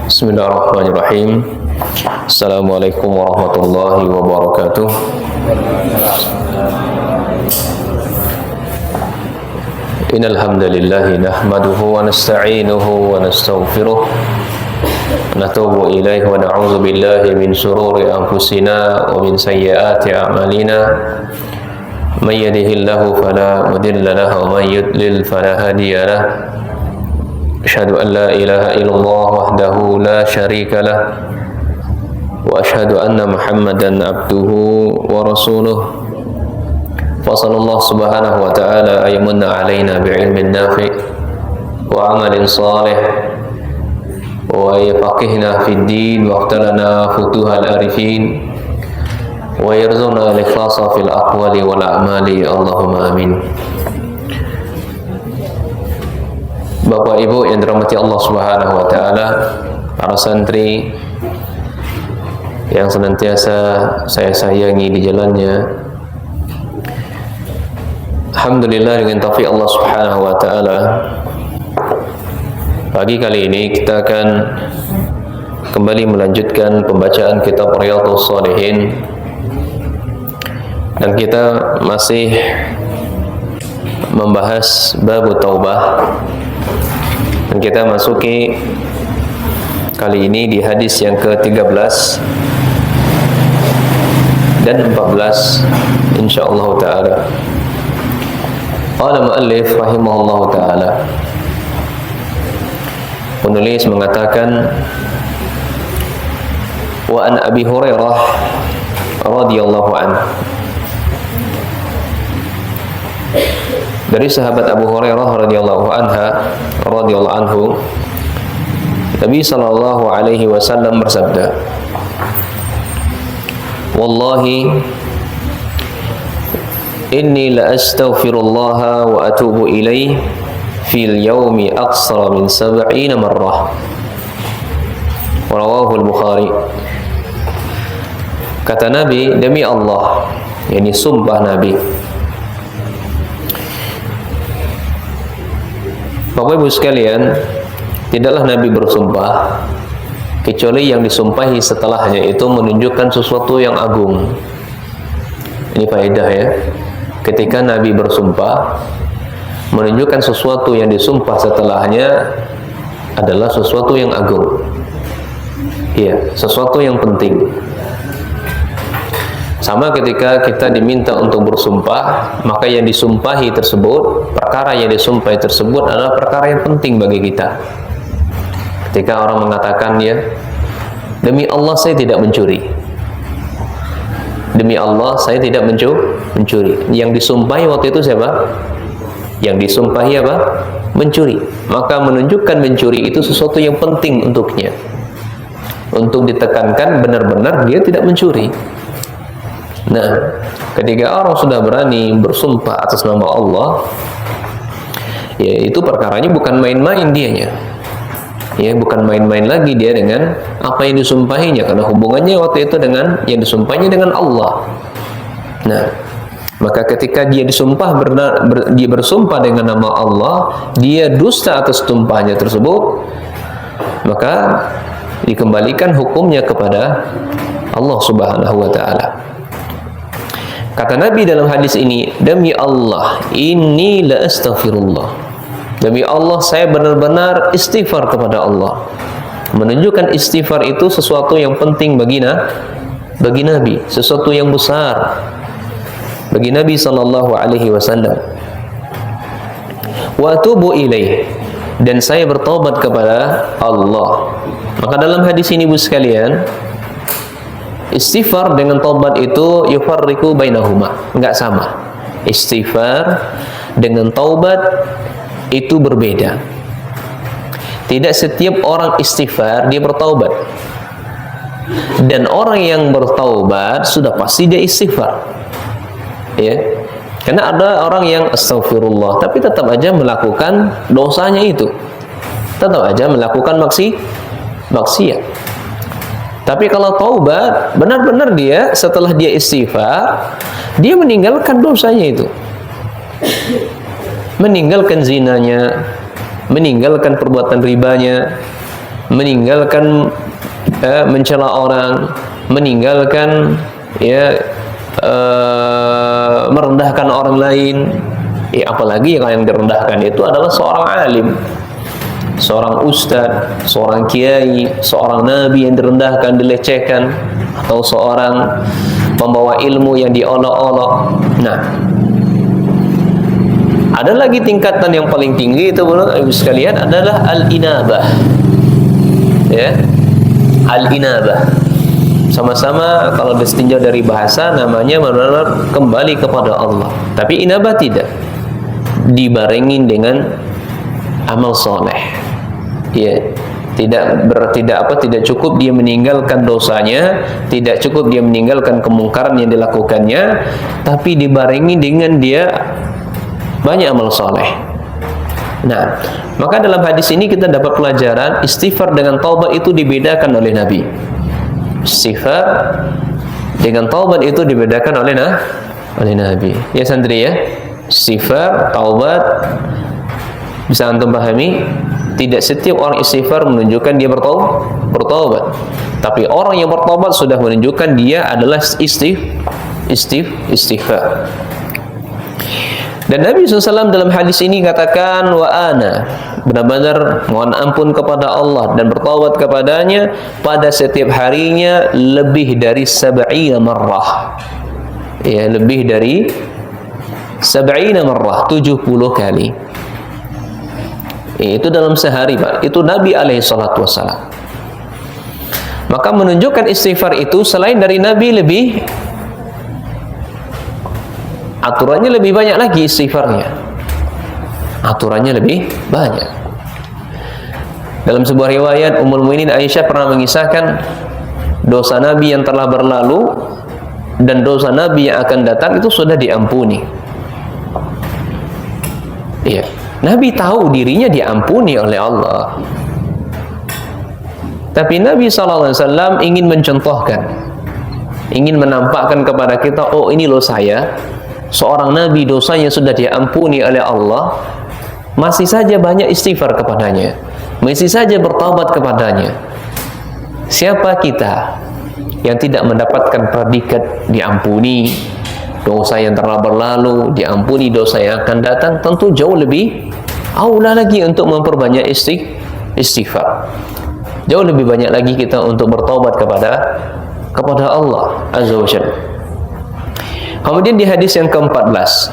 Bismillahirrahmanirrahim. Assalamualaikum warahmatullahi wabarakatuh. Innal hamdalillah nahmaduhu wa nasta'inuhu wa nastaghfiruh wa natubu ilaihi wa na'udzu billahi min shururi anfusina wa min sayyiati a'malina. May yahdihillahu fala mudilla lahu wa may yudlil fala hadiya lahu. Asyhadu an la ilaha illallah wahdahu la syarika lah wa asyhadu anna Muhammadan abduhu wa rasuluh. Wa sallallahu subhanahu wa ta'ala ayyamanna alaina bi'ilmin nafi' wa amalin salih wa yafaqihna fid din wa ikhtalana futuhal arifin wa yarzuqna al-ikhlasa fil aqwali wal a'mali. Allahumma amin. Bapak Ibu yang dirahmati Allah Subhanahu wa taala, para santri yang senantiasa saya sayangi di jalannya. Alhamdulillah, dengan taufik Allah Subhanahu wa taala, pagi kali ini kita akan kembali melanjutkan pembacaan kitab Riyadhus Shalihin, dan kita masih membahas bab taubah. Dan kita masuki kali ini di hadis yang ke-13 dan 14 insyaallah taala. Qala muallif rahimahullah taala, penulis mengatakan, wa an Abi Hurairah radhiyallahu anhu, dari sahabat Abu Hurairah radhiyallahu anhu, Nabi sallallahu alaihi wasallam bersabda, wallahi inni la astaghfirullah wa atubu ilaih fil yawmi aqsara min 70 marrah. Rawahu al-Bukhari. Kata Nabi, demi Allah, yakni sumpah Nabi. Bapak Ibu sekalian, tidaklah Nabi bersumpah kecuali yang disumpahi setelahnya itu menunjukkan sesuatu yang agung. Ini faedah ya. Ketika Nabi bersumpah, menunjukkan sesuatu yang disumpah setelahnya adalah sesuatu yang agung. Iya, sesuatu yang penting. Sama ketika kita diminta untuk bersumpah, maka yang disumpahi tersebut, perkara yang disumpahi tersebut adalah perkara yang penting bagi kita. Ketika orang mengatakan, ya, demi Allah saya tidak mencuri. Demi Allah saya tidak mencuri. Yang disumpahi waktu itu siapa? Yang disumpahi apa? Mencuri. Maka menunjukkan mencuri itu sesuatu yang penting untuknya. Untuk ditekankan benar-benar dia tidak mencuri. Nah, ketika orang sudah berani bersumpah atas nama Allah, ya itu perkaranya bukan main-main dianya. Ya, bukan main-main lagi dia dengan apa yang disumpahinya, karena hubungannya waktu itu dengan yang disumpahinya dengan Allah. Nah, maka ketika dia disumpah dia bersumpah dengan nama Allah, dia dusta atas sumpahnya tersebut, maka dikembalikan hukumnya kepada Allah Subhanahu wa taala. Kata Nabi dalam hadis ini, demi Allah, inni la astaghfirullah. Demi Allah, saya benar-benar istighfar kepada Allah. Menunjukkan istighfar itu sesuatu yang penting bagi Nabi, sesuatu yang besar bagi Nabi sallallahu alaihi wasallam. Wa atubu ilaih, dan saya bertobat kepada Allah. Maka dalam hadis ini Bu sekalian, istighfar dengan taubat itu yufarriqu bainahuma, enggak sama. Istighfar dengan taubat itu berbeda. Tidak setiap orang istighfar dia bertaubat. Dan orang yang bertaubat sudah pasti dia istighfar. Ya. Karena ada orang yang astagfirullah tapi tetap aja melakukan dosanya itu. Tetap aja melakukan maksiat. Tapi kalau taubat, benar-benar dia setelah dia istighfar, dia meninggalkan dosanya itu. Meninggalkan zinanya, meninggalkan perbuatan ribanya, meninggalkan mencela orang, meninggalkan merendahkan orang lain. Apalagi yang direndahkan itu adalah seorang alim, seorang ustadz, seorang kiai, seorang nabi yang direndahkan, dilecehkan, atau seorang pembawa ilmu yang diolok-olok. Nah, ada lagi tingkatan yang paling tinggi itu Ibu sekalian adalah al-inabah. Ya. Al-inabah. Sama-sama kalau distinjau dari bahasa namanya benar-benar kembali kepada Allah. Tapi inabah tidak. Dibarengin dengan amal soleh. Ya. Tidak cukup dia meninggalkan dosanya, tidak cukup dia meninggalkan kemungkaran yang dilakukannya, tapi dibarengi dengan dia banyak amal soleh. Nah, maka dalam hadis ini kita dapat pelajaran istighfar dengan taubat itu dibedakan oleh Nabi. Istighfar dengan taubat itu dibedakan oleh Nabi. Ya santri ya, istighfar, taubat, bisa antum pahami? Tidak setiap orang istighfar menunjukkan dia bertaubat. Tapi orang yang bertaubat sudah menunjukkan dia adalah istighfar. Dan Nabi SAW dalam hadis ini katakan, wa ana, benar-benar mohon ampun kepada Allah dan bertaubat kepadanya pada setiap harinya lebih dari 70 marrah. Ya, lebih dari 70 marrah, 70 kali. Itu dalam sehari, Pak. Itu Nabi alaihissalatu wassalam. Maka menunjukkan istighfar itu selain dari Nabi aturannya lebih banyak lagi istighfarnya. Aturannya lebih banyak. Dalam sebuah riwayat Ummul Mukminin Aisyah pernah mengisahkan dosa Nabi yang telah berlalu dan dosa Nabi yang akan datang itu sudah diampuni. Iya, Nabi tahu dirinya diampuni oleh Allah. Tapi Nabi SAW ingin mencontohkan, ingin menampakkan kepada kita, oh ini loh saya, seorang Nabi dosanya sudah diampuni oleh Allah, masih saja banyak istighfar kepadanya, masih saja bertaubat kepadanya. Siapa kita yang tidak mendapatkan predikat diampuni dosa yang telah berlalu, diampuni dosa yang akan datang? Tentu jauh lebih aula lagi untuk memperbanyak istighfar. Jauh lebih banyak lagi kita untuk bertaubat kepada Allah Azza wa Jalla. Kemudian di hadis yang ke-14,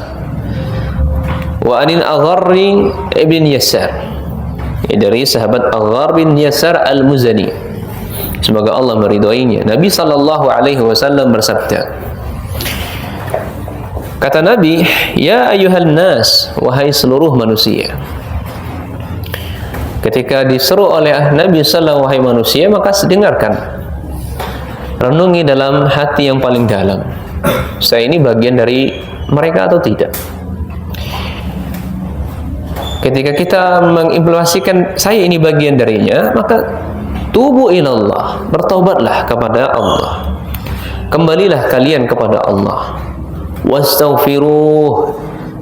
wa anil Agharri ibn Yasar, dari sahabat Agharr bin Yasar al-Muzani, semoga Allah meridhoinya, Nabi sallallahu alaihi wasallam bersabda, kata Nabi, ya ayyuhan nas, wahai seluruh manusia. Ketika diseru oleh Nabi sallallahu wahai manusia, maka dengarkan, renungi dalam hati yang paling dalam, saya ini bagian dari mereka atau tidak? Ketika kita mengimplementasikan saya ini bagian darinya, maka tubu ilallah, bertaubatlah kepada Allah, kembalilah kalian kepada Allah, wastaghfiruh,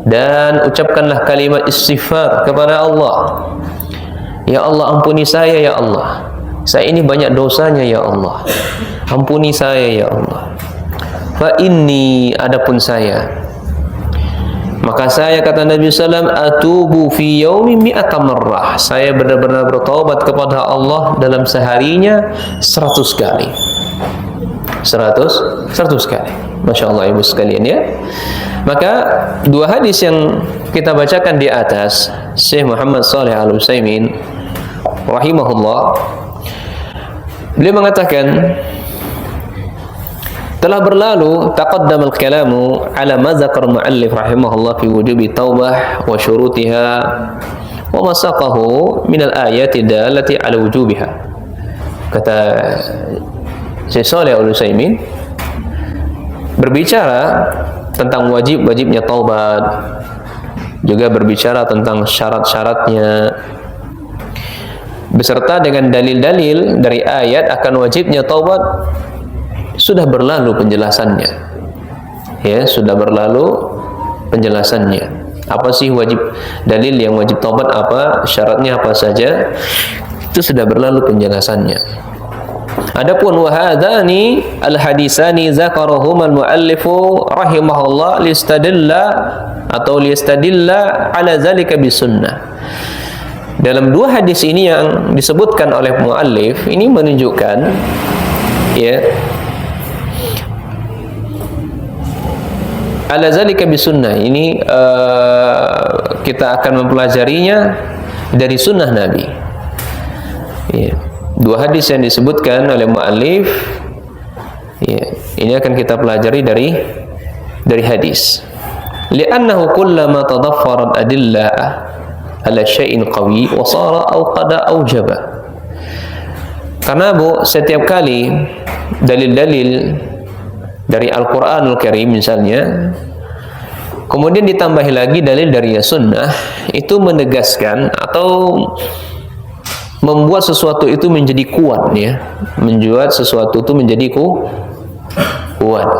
dan ucapkanlah kalimat istighfar kepada Allah. Ya Allah, ampuni saya ya Allah, saya ini banyak dosanya ya Allah, ampuni saya ya Allah. Fa inni, adapun saya, maka saya, kata Nabi SAW, atubu fi yaumi mi'ata marrah, saya benar-benar bertaubat kepada Allah dalam seharinya 100 kali. 100 kali. Masya Allah ibu sekalian ya. Maka dua hadis yang kita bacakan di atas, Syekh Muhammad Shalih Al-Utsaimin rahimahullah, beliau mengatakan, telah berlalu taqaddama al-kalamu ala ma dzakar muallif rahimahullah fi wujubi taubah wa syurutiha wa masaqahu min al-ayati dallati ala wujubiha. Kata Syekh Shalih Al-Utsaimin berbicara tentang wajibnya taubat, juga berbicara tentang syarat-syaratnya, beserta dengan dalil-dalil dari ayat akan wajibnya taubat. Sudah berlalu penjelasannya, ya, sudah berlalu penjelasannya. Apa sih wajib, dalil yang wajib taubat apa, syaratnya apa saja? Itu sudah berlalu penjelasannya. Adapun wahadani al-hadisani zakarahuma al-muallifu rahimahullah liyastadilla ala zalika bisunnah. Dalam dua hadis ini yang disebutkan oleh muallif ini menunjukkan ya ala zalika bisunnah ini kita akan mempelajarinya dari sunnah Nabi. Ya. Dua hadis yang disebutkan oleh muallif ya, ini akan kita pelajari dari hadis. Li'annahu kullama tadaffarat adillah ala syai'in qawi wa sara awqada awjaba. Karena setiap kali dalil-dalil dari Al-Qur'anul Karim misalnya, kemudian ditambahi lagi dalil dari sunnah, itu menegaskan atau membuat sesuatu itu menjadi kuat ya, membuat sesuatu itu menjadi kuat,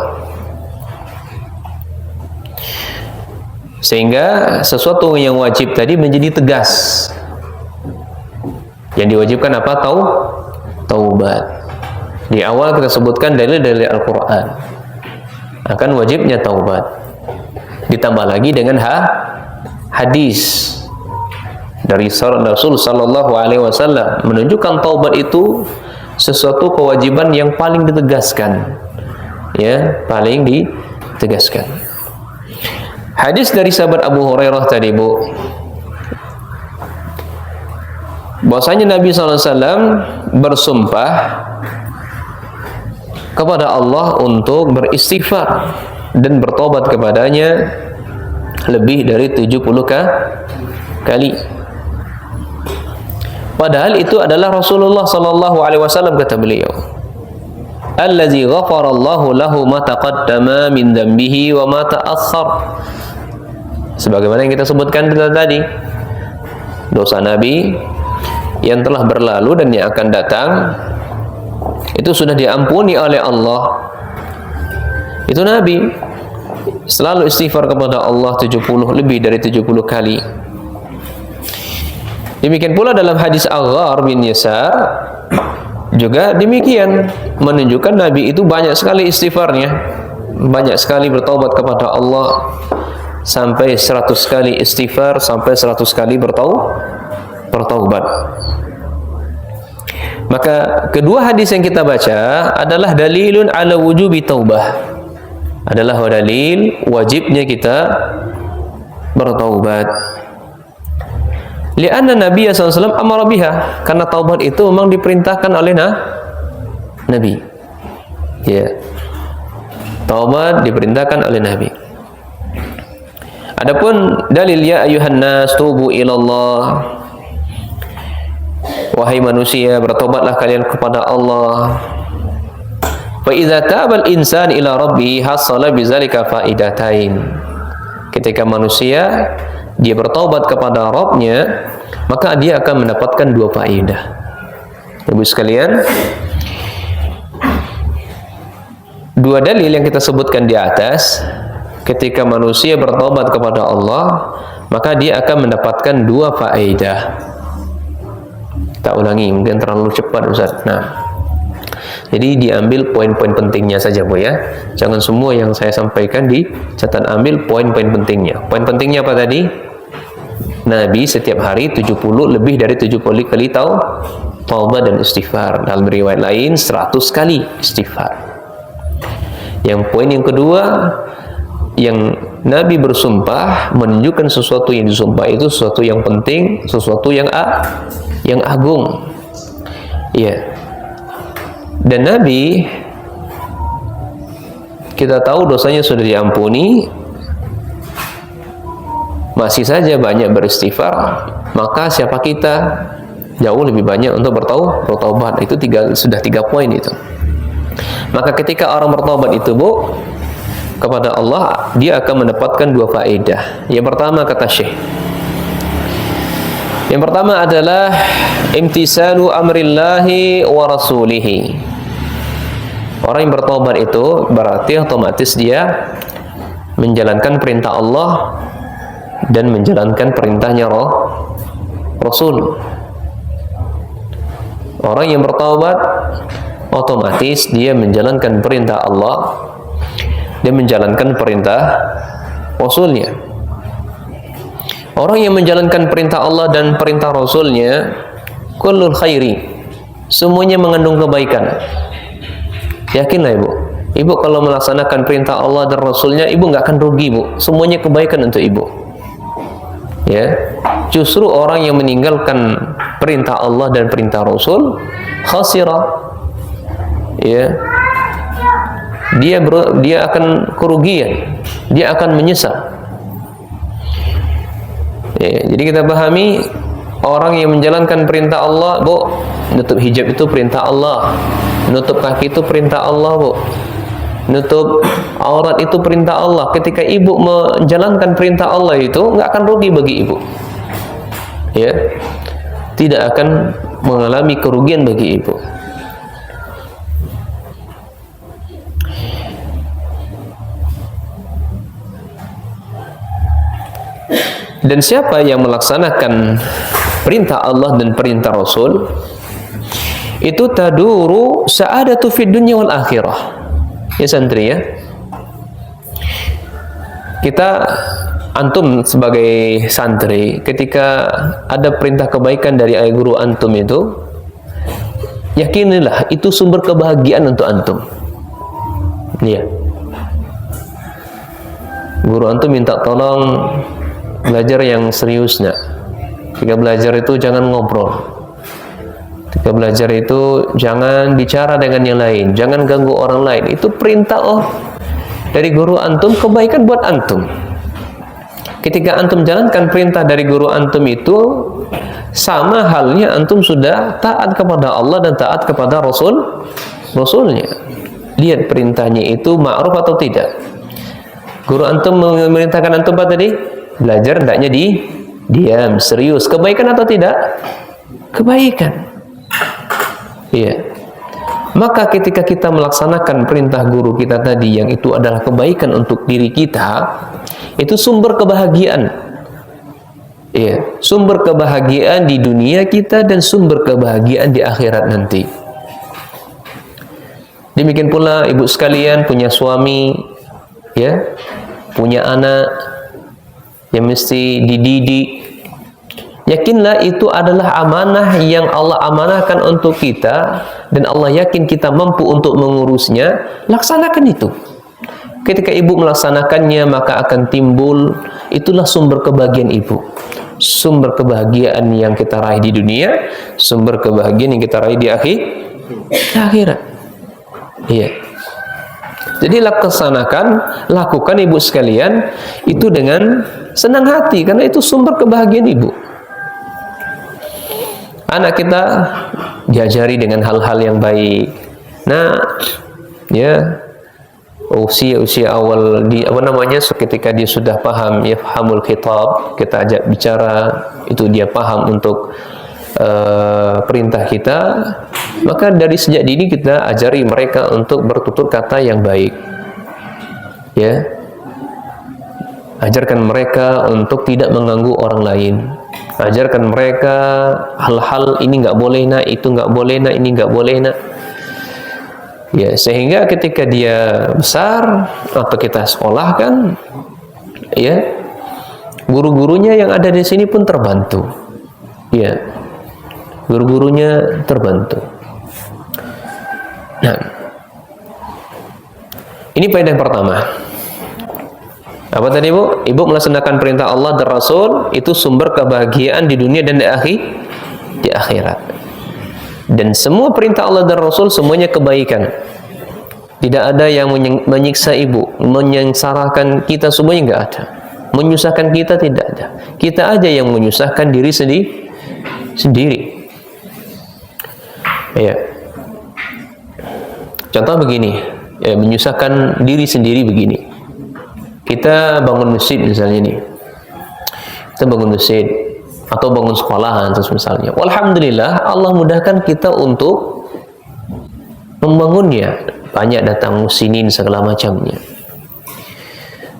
sehingga sesuatu yang wajib tadi menjadi tegas. Yang diwajibkan apa? Taubat. Di awal kita sebutkan dalil dari Al-Quran akan wajibnya taubat, ditambah lagi dengan hadis dari Rasul sallallahu alaihi wasallam menunjukkan taubat itu sesuatu kewajiban yang paling ditegaskan. Ya, paling ditegaskan. Hadis dari sahabat Abu Hurairah tadi, Bu. Bahwasanya Nabi sallallahu alaihi wasallam bersumpah kepada Allah untuk beristighfar dan bertobat kepadanya lebih dari 70 kali. Padahal itu adalah Rasulullah sallallahu alaihi wasallam, kata beliau. Allazi ghafarallahu lahu ma taqaddama min dhanbihi wa ma ta'akhkhar. Sebagaimana yang kita sebutkan tadi, dosa Nabi yang telah berlalu dan yang akan datang itu sudah diampuni oleh Allah. Itu Nabi selalu istighfar kepada Allah lebih dari 70 kali. Demikian pula dalam hadis Aghar bin Yasar juga demikian, menunjukkan Nabi itu banyak sekali istighfarnya, banyak sekali bertaubat kepada Allah, sampai 100 kali istighfar, sampai 100 kali bertaubat. Maka kedua hadis yang kita baca adalah dalilun ala wujubi taubah, adalah dalil wajibnya kita bertaubat. Lianna Nabi SAW amara biha, karena taubat itu memang diperintahkan oleh Nabi. Ya, taubat diperintahkan oleh Nabi. Adapun dalil ya ayuhan nas tubu ilallah, wahai manusia bertobatlah kalian kepada Allah. Fa idza tabal insan ila rabbi hasala bizalika faidatain. Ketika manusia dia bertaubat kepada Rabb-nya, maka dia akan mendapatkan dua faedah. Ibu sekalian, dua dalil yang kita sebutkan di atas, ketika manusia bertaubat kepada Allah, maka dia akan mendapatkan dua faedah. Kita ulangi, mungkin terlalu cepat Ustaz. Nah, jadi diambil poin-poin pentingnya saja, Bu ya. Jangan semua yang saya sampaikan dicatat, ambil poin-poin pentingnya. Poin pentingnya apa tadi? Nabi setiap hari lebih dari 70 kali taubat dan istighfar. Dalam riwayat lain 100 kali istighfar. Yang poin yang kedua, yang Nabi bersumpah menunjukkan sesuatu yang disumpah itu sesuatu yang penting, sesuatu yang agung. Iya. Dan Nabi, kita tahu dosanya sudah diampuni, masih saja banyak beristighfar, maka siapa kita jauh lebih banyak untuk bertaubat. Itu sudah 3 poin itu. Maka ketika orang bertaubat itu, Bu, kepada Allah, dia akan mendapatkan 2 faedah. Yang pertama, kata Syekh, yang pertama adalah imtisalu amrillahi wa rasulihi. Orang yang bertaubat itu berarti otomatis dia menjalankan perintah Allah dan menjalankan perintahnya Rasul. Orang yang bertaubat otomatis dia menjalankan perintah Allah, dia menjalankan perintah Rasulnya. Orang yang menjalankan perintah Allah dan perintah Rasulnya, kullul khairi, semuanya mengandung kebaikan. Yakinlah ibu, ibu kalau melaksanakan perintah Allah dan Rasulnya, ibu nggak akan rugi bu, semuanya kebaikan untuk ibu. Ya, justru orang yang meninggalkan perintah Allah dan perintah Rasul khasirah. Ya, dia akan kerugian, dia akan menyesal. Ya, jadi kita pahami, orang yang menjalankan perintah Allah, bu, nutup hijab itu perintah Allah, nutup kaki itu perintah Allah, bu, nutup aurat itu perintah Allah. Ketika ibu menjalankan perintah Allah itu, nggak akan rugi bagi ibu. Ya, tidak akan mengalami kerugian bagi ibu. Dan siapa yang melaksanakan perintah Allah dan perintah Rasul, itu taduru sa'adatu fid dunya wal akhirah. Ya santri ya, kita antum sebagai santri, ketika ada perintah kebaikan dari ayah guru antum itu, yakinilah itu sumber kebahagiaan untuk antum. Iya, guru antum minta tolong belajar yang serius nak. Ketika belajar itu jangan ngobrol. Ketika belajar itu jangan bicara dengan yang lain, jangan ganggu orang lain. Itu perintah dari guru antum, kebaikan buat antum. Ketika antum jalankan perintah dari guru antum itu, sama halnya antum sudah taat kepada Allah dan taat kepada Rasulnya. Lihat perintahnya itu ma'ruf atau tidak. Guru antum memerintahkan antum apa tadi? Belajar, hendaknya diam, serius. Kebaikan atau tidak? Kebaikan. Iya. Maka ketika kita melaksanakan perintah guru kita tadi, yang itu adalah kebaikan untuk diri kita, itu sumber kebahagiaan. Iya, sumber kebahagiaan di dunia kita dan sumber kebahagiaan di akhirat nanti. Demikian pula ibu sekalian punya suami, ya, punya anak yang mesti dididik. Yakinlah itu adalah amanah yang Allah amanahkan untuk kita, dan Allah yakin kita mampu untuk mengurusnya. Laksanakan itu. Ketika ibu melaksanakannya, maka akan timbul, itulah sumber kebahagiaan ibu, sumber kebahagiaan yang kita raih di dunia, sumber kebahagiaan yang kita raih di akhirat. Iya. Jadi lakukan ibu sekalian itu dengan senang hati, karena itu sumber kebahagiaan ibu. Anak kita diajari dengan hal-hal yang baik. Nah, ya, usia awal ketika dia sudah paham, ya, fahamul khitab, kita ajak bicara, itu dia paham untuk perintah kita, maka dari sejak dini kita ajari mereka untuk bertutur kata yang baik. Ya, ajarkan mereka untuk tidak mengganggu orang lain. Ajarkan mereka hal-hal ini nggak boleh nak, itu nggak boleh nak, ini nggak boleh nak. Ya, sehingga ketika dia besar atau kita sekolahkan, ya, guru-gurunya yang ada di sini pun terbantu. Ya, guru-gurunya terbantu. Nah, ini faedah yang pertama. Apa tadi bu? Ibu melaksanakan perintah Allah dan Rasul, itu sumber kebahagiaan di dunia dan di akhirat. Dan semua perintah Allah dan Rasul semuanya kebaikan. Tidak ada yang menyiksa ibu, menyengsarakan kita, semuanya nggak ada. Menyusahkan kita tidak ada. Kita aja yang menyusahkan diri sendiri. Ya. Contoh begini, ya, menyusahkan diri sendiri begini. Kita bangun masjid misalnya nih, kita bangun masjid atau bangun sekolahan terus misalnya. Alhamdulillah Allah mudahkan kita untuk membangunnya. Banyak datang musinin segala macamnya.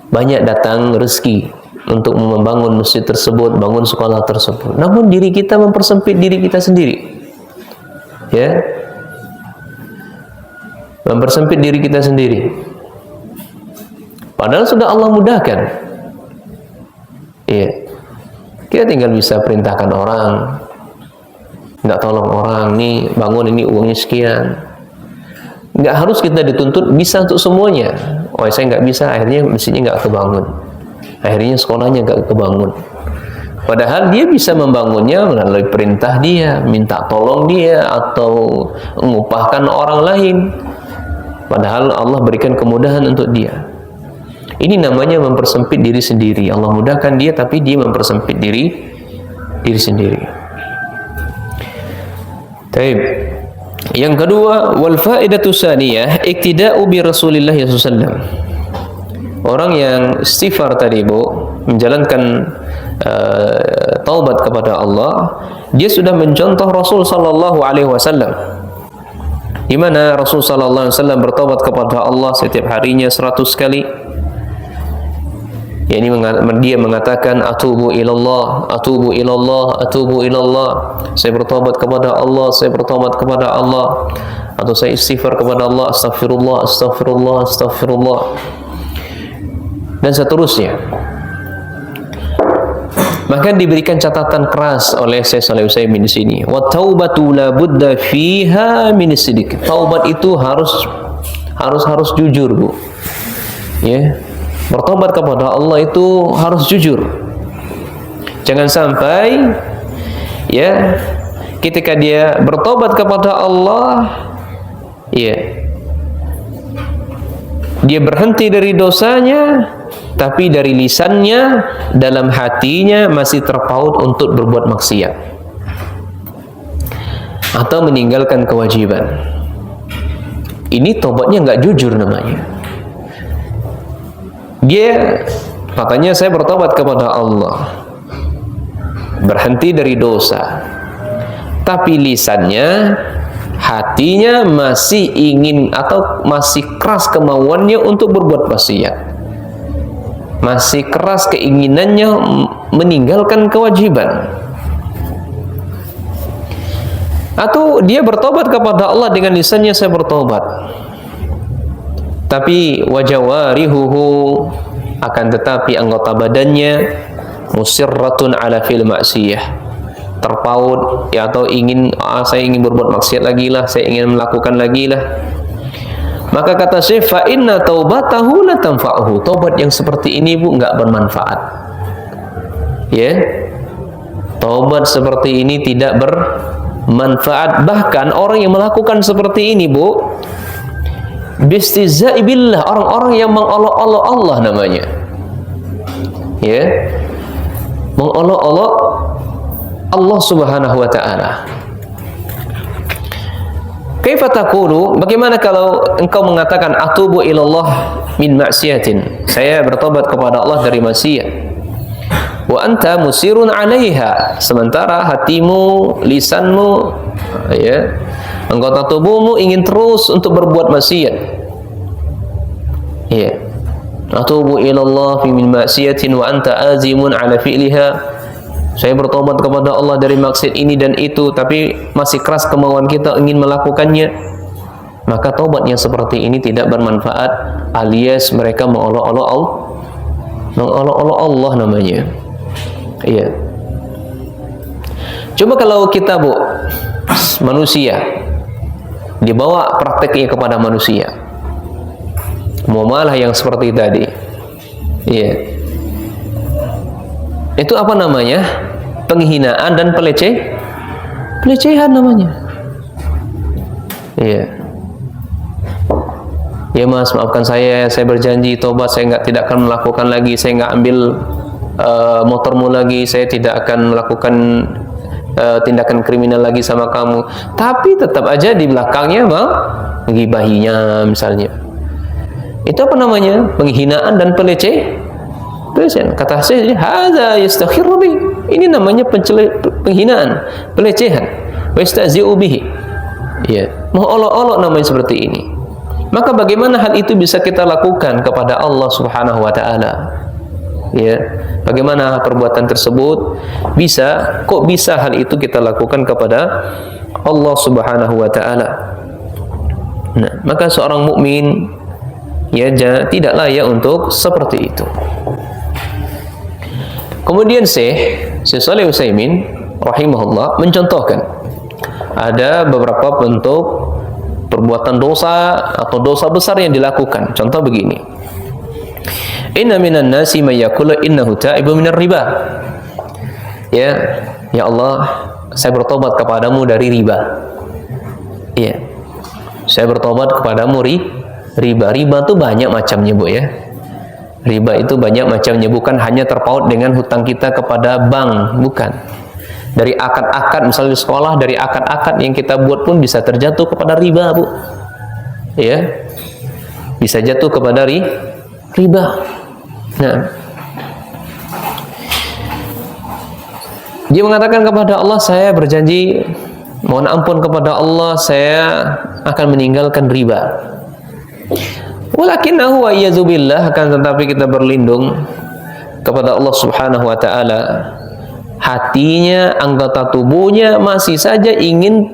Banyak datang rezeki untuk membangun masjid tersebut, bangun sekolah tersebut. Namun diri kita mempersempit diri kita sendiri. Ya, mempersempit diri kita sendiri. Padahal sudah Allah mudahkan. Iya, kita tinggal bisa perintahkan orang, nggak tolong orang, nih bangun ini uangnya sekian. Nggak harus kita dituntut bisa untuk semuanya. Oh saya nggak bisa, akhirnya mesinnya nggak kebangun, akhirnya sekolahnya nggak kebangun. Padahal dia bisa membangunnya melalui perintah dia, minta tolong dia, atau mengupahkan orang lain. Padahal Allah berikan kemudahan untuk dia. Ini namanya mempersempit diri sendiri. Allah mudahkan dia, tapi dia mempersempit diri sendiri. Taib. Yang kedua, wal faidatu tsaniyah iktida'u bi Rasulillah sallallahu alaihi wasallam. Orang yang istighfar tadi, Bu, menjalankan taubat kepada Allah, dia sudah mencontoh Rasul sallallahu alaihi wasallam. Di mana Rasul sallallahu alaihi wasallam bertaubat kepada Allah setiap harinya 100 kali. Yani dia mengatakan atubu ilallah, atubu ilallah, atubu ilallah. Saya bertobat kepada Allah, saya bertobat kepada Allah. Atau saya istighfar kepada Allah, astagfirullah, astagfirullah, astagfirullah. Dan seterusnya. Maka diberikan catatan keras oleh Syekh Shalih Utsaimin di sini. Wa taubatu la budda fiha min sidq. Taubat itu harus jujur, Bu. Ya. Bertobat kepada Allah itu harus jujur. Jangan sampai ya ketika dia bertobat kepada Allah, ya dia berhenti dari dosanya, tapi dari lisannya, dalam hatinya masih terpaut untuk berbuat maksiat atau meninggalkan kewajiban. Ini tobatnya nggak jujur namanya. Dia katanya saya bertobat kepada Allah, berhenti dari dosa, tapi lisannya, hatinya masih ingin atau masih keras kemauannya untuk berbuat maksiat, masih keras keinginannya meninggalkan kewajiban. Atau dia bertobat kepada Allah dengan lisannya saya bertobat, tapi wajawarihuhu, akan tetapi anggota badannya musirratun ala fil maksiyah, terpaut ya, atau ingin saya ingin berbuat maksiat lagi lah, saya ingin melakukan lagi lah. Maka kata Syekh, fa inna taubatahu la tanfa'uhu. Taubat yang seperti ini, Bu, enggak bermanfaat. Ya. Taubat seperti ini tidak bermanfaat. Bahkan orang yang melakukan seperti ini, Bu, bistizai billah, orang-orang yang mengolok-olok Allah namanya. Ya. Mengolok-olok Allah Subhanahu wa taala. Kaifa taqulu, bagaimana kalau engkau mengatakan atubu ilallah min maksiatin, saya bertobat kepada Allah dari maksiat, wa anta musirun 'alaiha, sementara hatimu, lisanmu, ya, anggota tubuhmu ingin terus untuk berbuat maksiat. Ya. Atubu ilallah min maksiatin wa anta azimun 'ala fi'liha. Saya bertobat kepada Allah dari maksiat ini dan itu, tapi masih keras kemauan kita ingin melakukannya. Maka tobatnya seperti ini tidak bermanfaat, alias mereka mengolok-olok Allah namanya. Iya. Coba kalau kita, Bu, manusia, dibawa prakteknya kepada manusia, muamalah yang seperti tadi, iya, itu apa namanya? Penghinaan dan pelecehan namanya. Iya. Ya Mas, maafkan saya berjanji tobat, saya tidak akan melakukan lagi, saya nggak ambil motormu lagi, saya tidak akan melakukan tindakan kriminal lagi sama kamu. Tapi tetap aja di belakangnya menggibahinya misalnya. Itu apa namanya? Penghinaan dan pelecehan. Kata saya, hadza yastakhirru bi. Ini namanya penghinaan, pelecehan. Wa yastahzi'u bihi. Ya, mengolok-olok namanya seperti ini. Maka bagaimana hal itu bisa kita lakukan kepada Allah Subhanahu wa taala? Ya, bagaimana perbuatan tersebut bisa hal itu kita lakukan kepada Allah Subhanahu wa taala. Nah, maka seorang mukmin ya tidak layak untuk seperti itu. Kemudian Syekh Shalih Utsaimin rahimahullah mencontohkan ada beberapa bentuk perbuatan dosa atau dosa besar yang dilakukan. Contoh begini. Inna minan nasi may yaqulu innahu ta'ibu minar riba. Ya Allah, saya bertobat kepadamu dari riba. Ya. Saya bertobat kepadamu riba. Riba itu banyak macamnya, Bu ya. Riba itu banyak macamnya, bukan hanya terpaut dengan hutang kita kepada bank, bukan. Dari akad-akad, misalnya di sekolah, dari akad-akad yang kita buat pun bisa terjatuh kepada riba, Bu. Ya. Bisa jatuh kepada riba. Nah, dia mengatakan kepada Allah, saya berjanji mohon ampun kepada Allah, saya akan meninggalkan riba. Walakinahu wa iyadzubillah, akan tetapi kita berlindung kepada Allah Subhanahu wa taala, hatinya, anggota tubuhnya masih saja ingin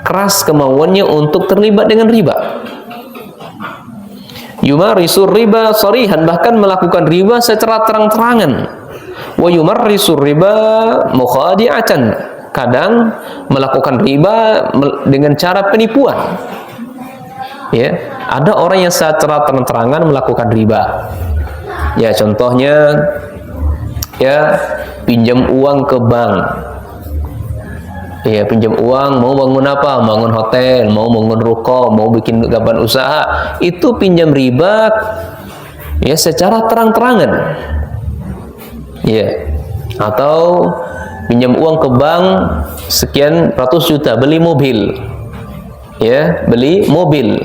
keras kemauannya untuk terlibat dengan riba. Yumarisur riba sarihan, bahkan melakukan riba secara terang-terangan. Wa yumarrisur riba mukhadi'atan, kadang melakukan riba dengan cara penipuan. Ya, ada orang yang secara terang-terangan melakukan riba. Ya, contohnya ya pinjam uang ke bank. Ya, pinjam uang, mau bangun apa? Bangun hotel, mau bangun ruko, mau bikin gaban usaha, itu pinjam riba ya secara terang-terangan. Ya. Atau pinjam uang ke bank sekian ratus juta beli mobil. Ya, beli mobil.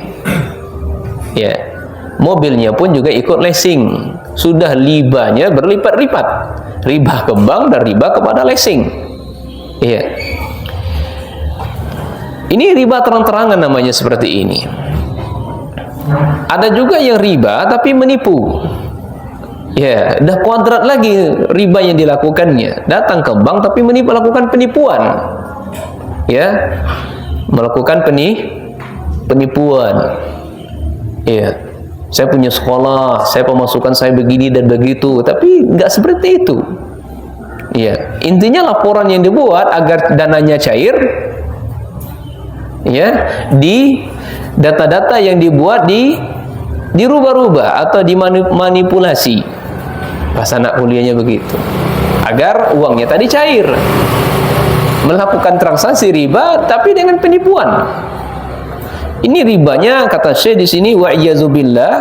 Ya. Mobilnya pun juga ikut leasing. Sudah ribanya berlipat-lipat. Riba ke bank dan riba kepada leasing. Iya. Ini riba terang-terangan namanya seperti ini. Ada juga yang riba tapi menipu. Ya, dah kuadrat lagi riba yang dilakukannya. Datang ke bank tapi melakukan penipuan. Ya. Melakukan penipuan. Ya. Saya punya sekolah, saya pemasukan saya begini dan begitu, tapi nggak seperti itu. Ya, intinya laporan yang dibuat agar dananya cair, ya, di data-data yang dibuat dirubah-rubah atau dimanipulasi. Pas anak kuliahnya begitu, agar uangnya tadi cair, melakukan transaksi riba tapi dengan penipuan. Ini ribanya, kata Syekh di sini, wa iyazubillah,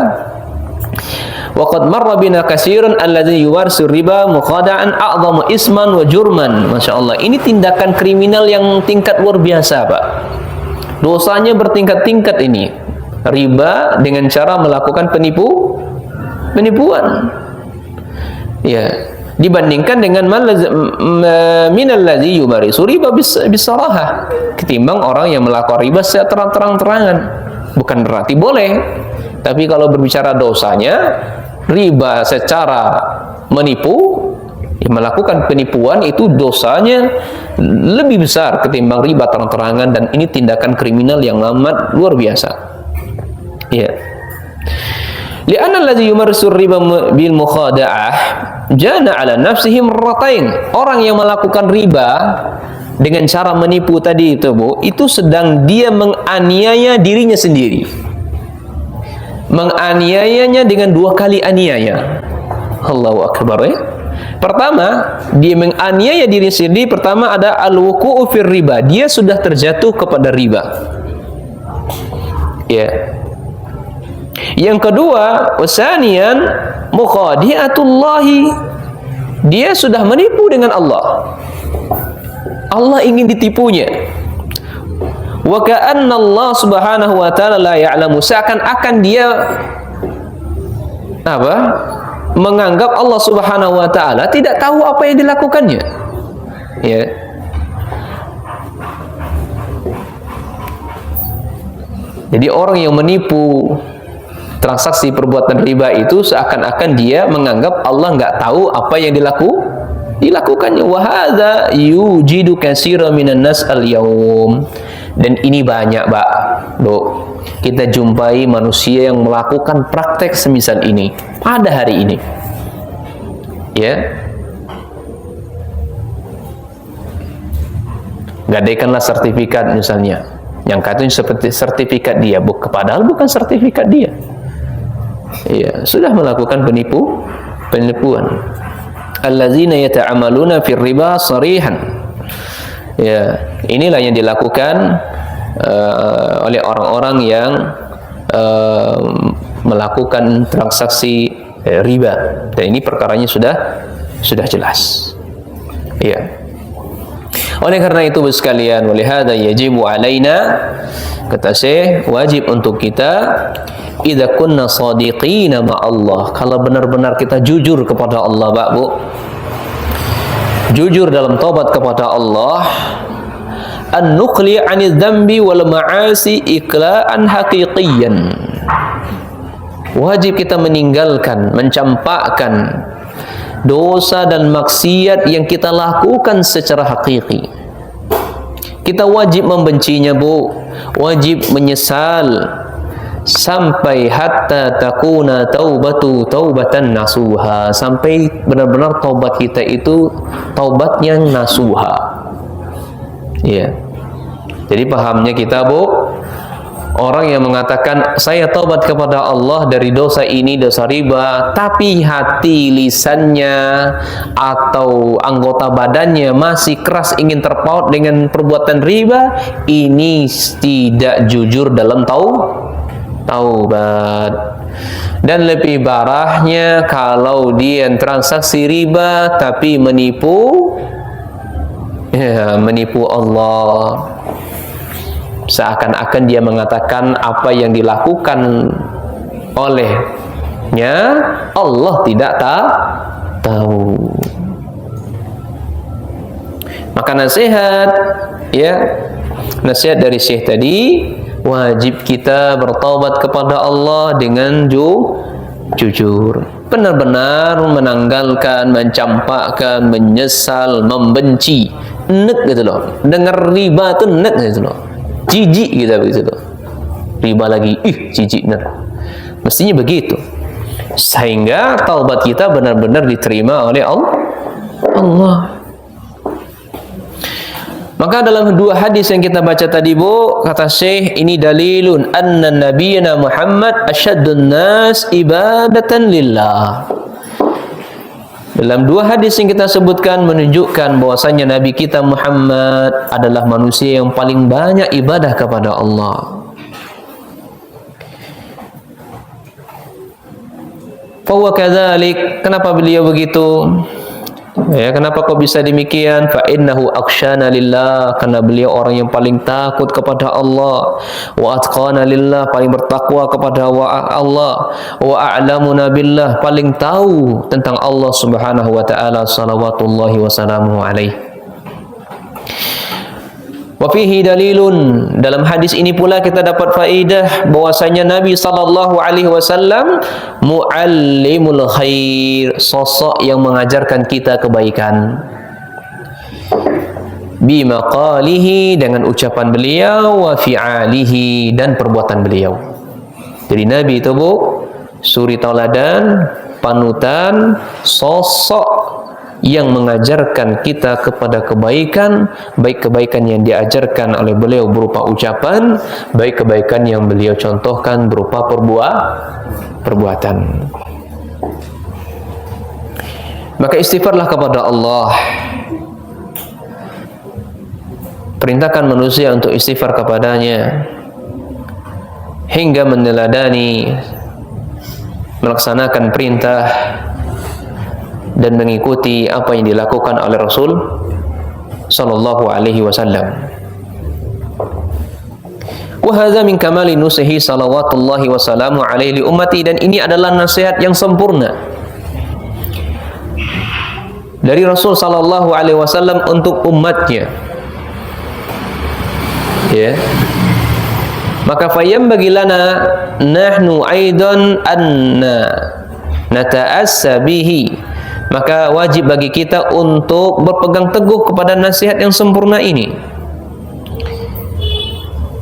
wa qad marra bina katsirun alladzi yuwarsu riba mukhada'an a'dhamu isman wa jurman. Masyaallah, ini tindakan kriminal yang tingkat luar biasa, Pak. Dosanya bertingkat-tingkat ini. Riba dengan cara melakukan penipuan. Ya, dibandingkan dengan minalladzi yumarisu riba bisarahah, ketimbang orang yang melakukan riba secara terang-terangan. Bukan berarti boleh, tapi kalau berbicara dosanya, riba secara menipu, melakukan penipuan itu dosanya lebih besar ketimbang riba terang-terangan, dan ini tindakan kriminal yang amat luar biasa. Ya. Li'anna alladzi yumarrisu riba bil mukhada'ah jana 'ala nafsihi marratain. Orang yang melakukan riba dengan cara menipu tadi itu, Bu, itu sedang dia menganiaya dirinya sendiri. Menganiayanya dengan dua kali aniaya. Allahu akbar ya. Pertama, dia menganiaya diri sendiri. Pertama ada al-wuqu'u fir riba. Dia sudah terjatuh kepada riba. Ya. Yang kedua, wasanian mukhadi'atullahi, dia sudah menipu dengan Allah. Allah ingin ditipunya. Wa ka'anna Allah Subhanahu wa ta'ala la ya'lamu, seakan-akan dia apa? Menganggap Allah Subhanahu wa ta'ala tidak tahu apa yang dilakukannya. Ya. Jadi orang yang menipu transaksi perbuatan riba itu seakan-akan dia menganggap Allah nggak tahu apa yang dilakukannya. Wa hadza yujidu katsiran minan nas al-yaum. Dan ini banyak, Pak, Bu. Kita jumpai manusia yang melakukan praktek semisal ini pada hari ini. Ya. Gadaikanlah sertifikat misalnya. Yang katanya seperti sertifikat dia, padahal bukan sertifikat dia. Ya, sudah melakukan penipuan. Allazina yata'amaluna fir riba sarihan. Ya, inilah yang dilakukan oleh orang-orang yang melakukan transaksi riba. Dan ini perkaranya sudah jelas. Ya. Oleh karena itu sekalian, walihada yajibu alaina, kata Syekh, wajib untuk kita idza kunna shadiqina ma Allah, kalau benar-benar kita jujur kepada Allah, Pak, Bu, jujur dalam taubat kepada Allah, an nuqli 'anil dzambi wal ma'asi iqla'an haqiqiyan, wajib kita meninggalkan, mencampakkan dosa dan maksiat yang kita lakukan secara hakiki. Kita wajib membencinya, Bu, wajib menyesal sampai hatta takuna taubatan nasuha, sampai benar-benar taubat kita itu taubat yang nasuha. Ya. Jadi pahamnya kita, Bu, orang yang mengatakan saya taubat kepada Allah dari dosa ini, dosa riba, tapi hati, lisannya atau anggota badannya masih keras ingin terpaut dengan perbuatan riba, ini tidak jujur dalam taubat. Dan lebih parahnya kalau dia transaksi riba tapi menipu Allah. Seakan-akan dia mengatakan apa yang dilakukan olehnya Allah tidak tahu. Maka nasihat, ya, nasihat dari Syekh tadi, wajib kita bertaubat kepada Allah dengan jujur, benar-benar menanggalkan, mencampakkan, menyesal, membenci, nek gitu loh. Dengar riba tuh nek gitu loh. Jijik kita begitu tuh. Riba lagi, jijik benar. Mestinya begitu. Sehingga taubat kita benar-benar diterima oleh Allah. Maka dalam dua hadis yang kita baca tadi, Bu, kata Syekh, ini dalilun anna nabiyana Muhammad asyaddun nas ibadatan lillah. Dalam dua hadis yang kita sebutkan menunjukkan bahwasanya Nabi kita Muhammad adalah manusia yang paling banyak ibadah kepada Allah. Fa huwa kadzalik, kenapa beliau begitu? Ya, kenapa kok bisa demikian? Fa innahu aksyana lillah, karena beliau orang yang paling takut kepada Allah, wa atqana lillah, paling bertakwa kepada Allah, wa a'lamuna billah, paling tahu tentang Allah Subhanahu wa taala, salawatullahi wa salamuhu alaihi. Wa fihi dalilun, dalam hadis ini pula kita dapat faedah bahwasanya Nabi sallallahu alaihi wasallam muallimul khair, sosok yang mengajarkan kita kebaikan. Bi maqalihi, dengan ucapan beliau, wa fi'alihi, dan perbuatan beliau. Jadi Nabi itu, Bu, suri tauladan, panutan, sosok yang mengajarkan kita kepada kebaikan, baik kebaikan yang diajarkan oleh beliau berupa ucapan, baik kebaikan yang beliau contohkan berupa perbuatan. Maka istighfarlah kepada Allah. Perintahkan manusia untuk istighfar kepadanya hingga meneladani, melaksanakan perintah dan mengikuti apa yang dilakukan oleh Rasul sallallahu alaihi wasallam. Wa hadza min kamali nusihi salawatullahi wa salamu alaihi li ummati, dan ini adalah nasihat yang sempurna dari Rasul sallallahu alaihi wasallam untuk umatnya. Ya. Maka fayambagi lana nahnu aidan anna nata'assa bihi, Maka wajib bagi kita untuk berpegang teguh kepada nasihat yang sempurna ini.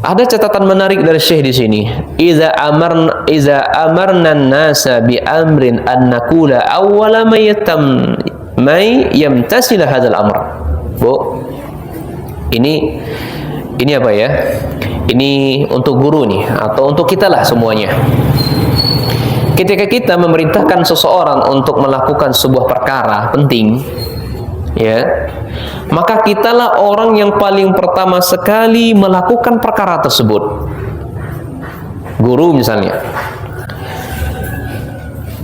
Ada catatan menarik dari Syekh di sini. Iza amarna an-nasa bi amrin an naqula awwala may yamtasila hadzal amr. Bu, ini apa ya? Ini untuk guru nih, atau untuk kita lah semuanya. Ketika kita memerintahkan seseorang untuk melakukan sebuah perkara penting, ya, maka kitalah orang yang paling pertama sekali melakukan perkara tersebut. Guru misalnya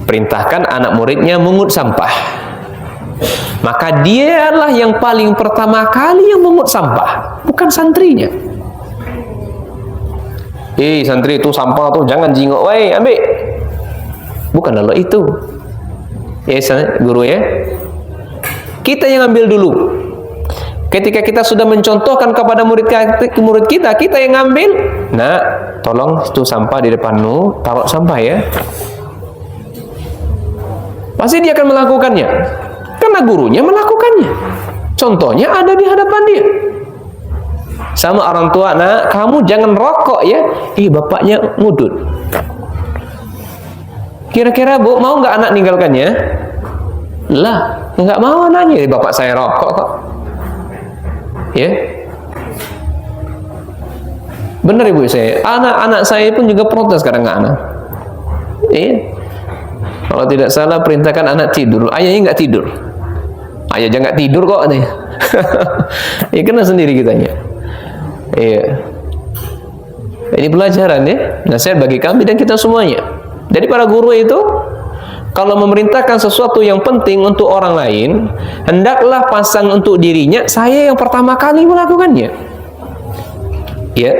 perintahkan anak muridnya mengut sampah, maka dialah yang paling pertama kali yang mengut sampah, bukan santrinya. Santri itu sampah tuh jangan jingok, woi ambil. Bukan lalu itu. Guru ya. Kita yang ambil dulu. Ketika kita sudah mencontohkan kepada murid kita, kita yang ngambil. Nah, tolong itu sampah di depanmu, taruh sampah ya. Pasti dia akan melakukannya, karena gurunya melakukannya. Contohnya ada di hadapan dia. Sama orang tua, nah kamu jangan rokok ya. Bapaknya ngudut. Kira-kira Bu mau nggak anak ninggalkannya? Lah, nggak mau anaknya. Bapak saya rokok kok. Ya, benar ibu saya. Anak-anak saya pun juga protes kadang-kadang. Kalau tidak salah perintahkan anak tidur, ayahnya nggak tidur. Ayah jangan nggak tidur kok nih. Ya kena sendiri kitanya. Iya. Ini pelajaran ya, nasihat bagi kami dan kita semuanya. Jadi para guru itu kalau memerintahkan sesuatu yang penting untuk orang lain, hendaklah pasang untuk dirinya, saya yang pertama kali melakukannya. Ya.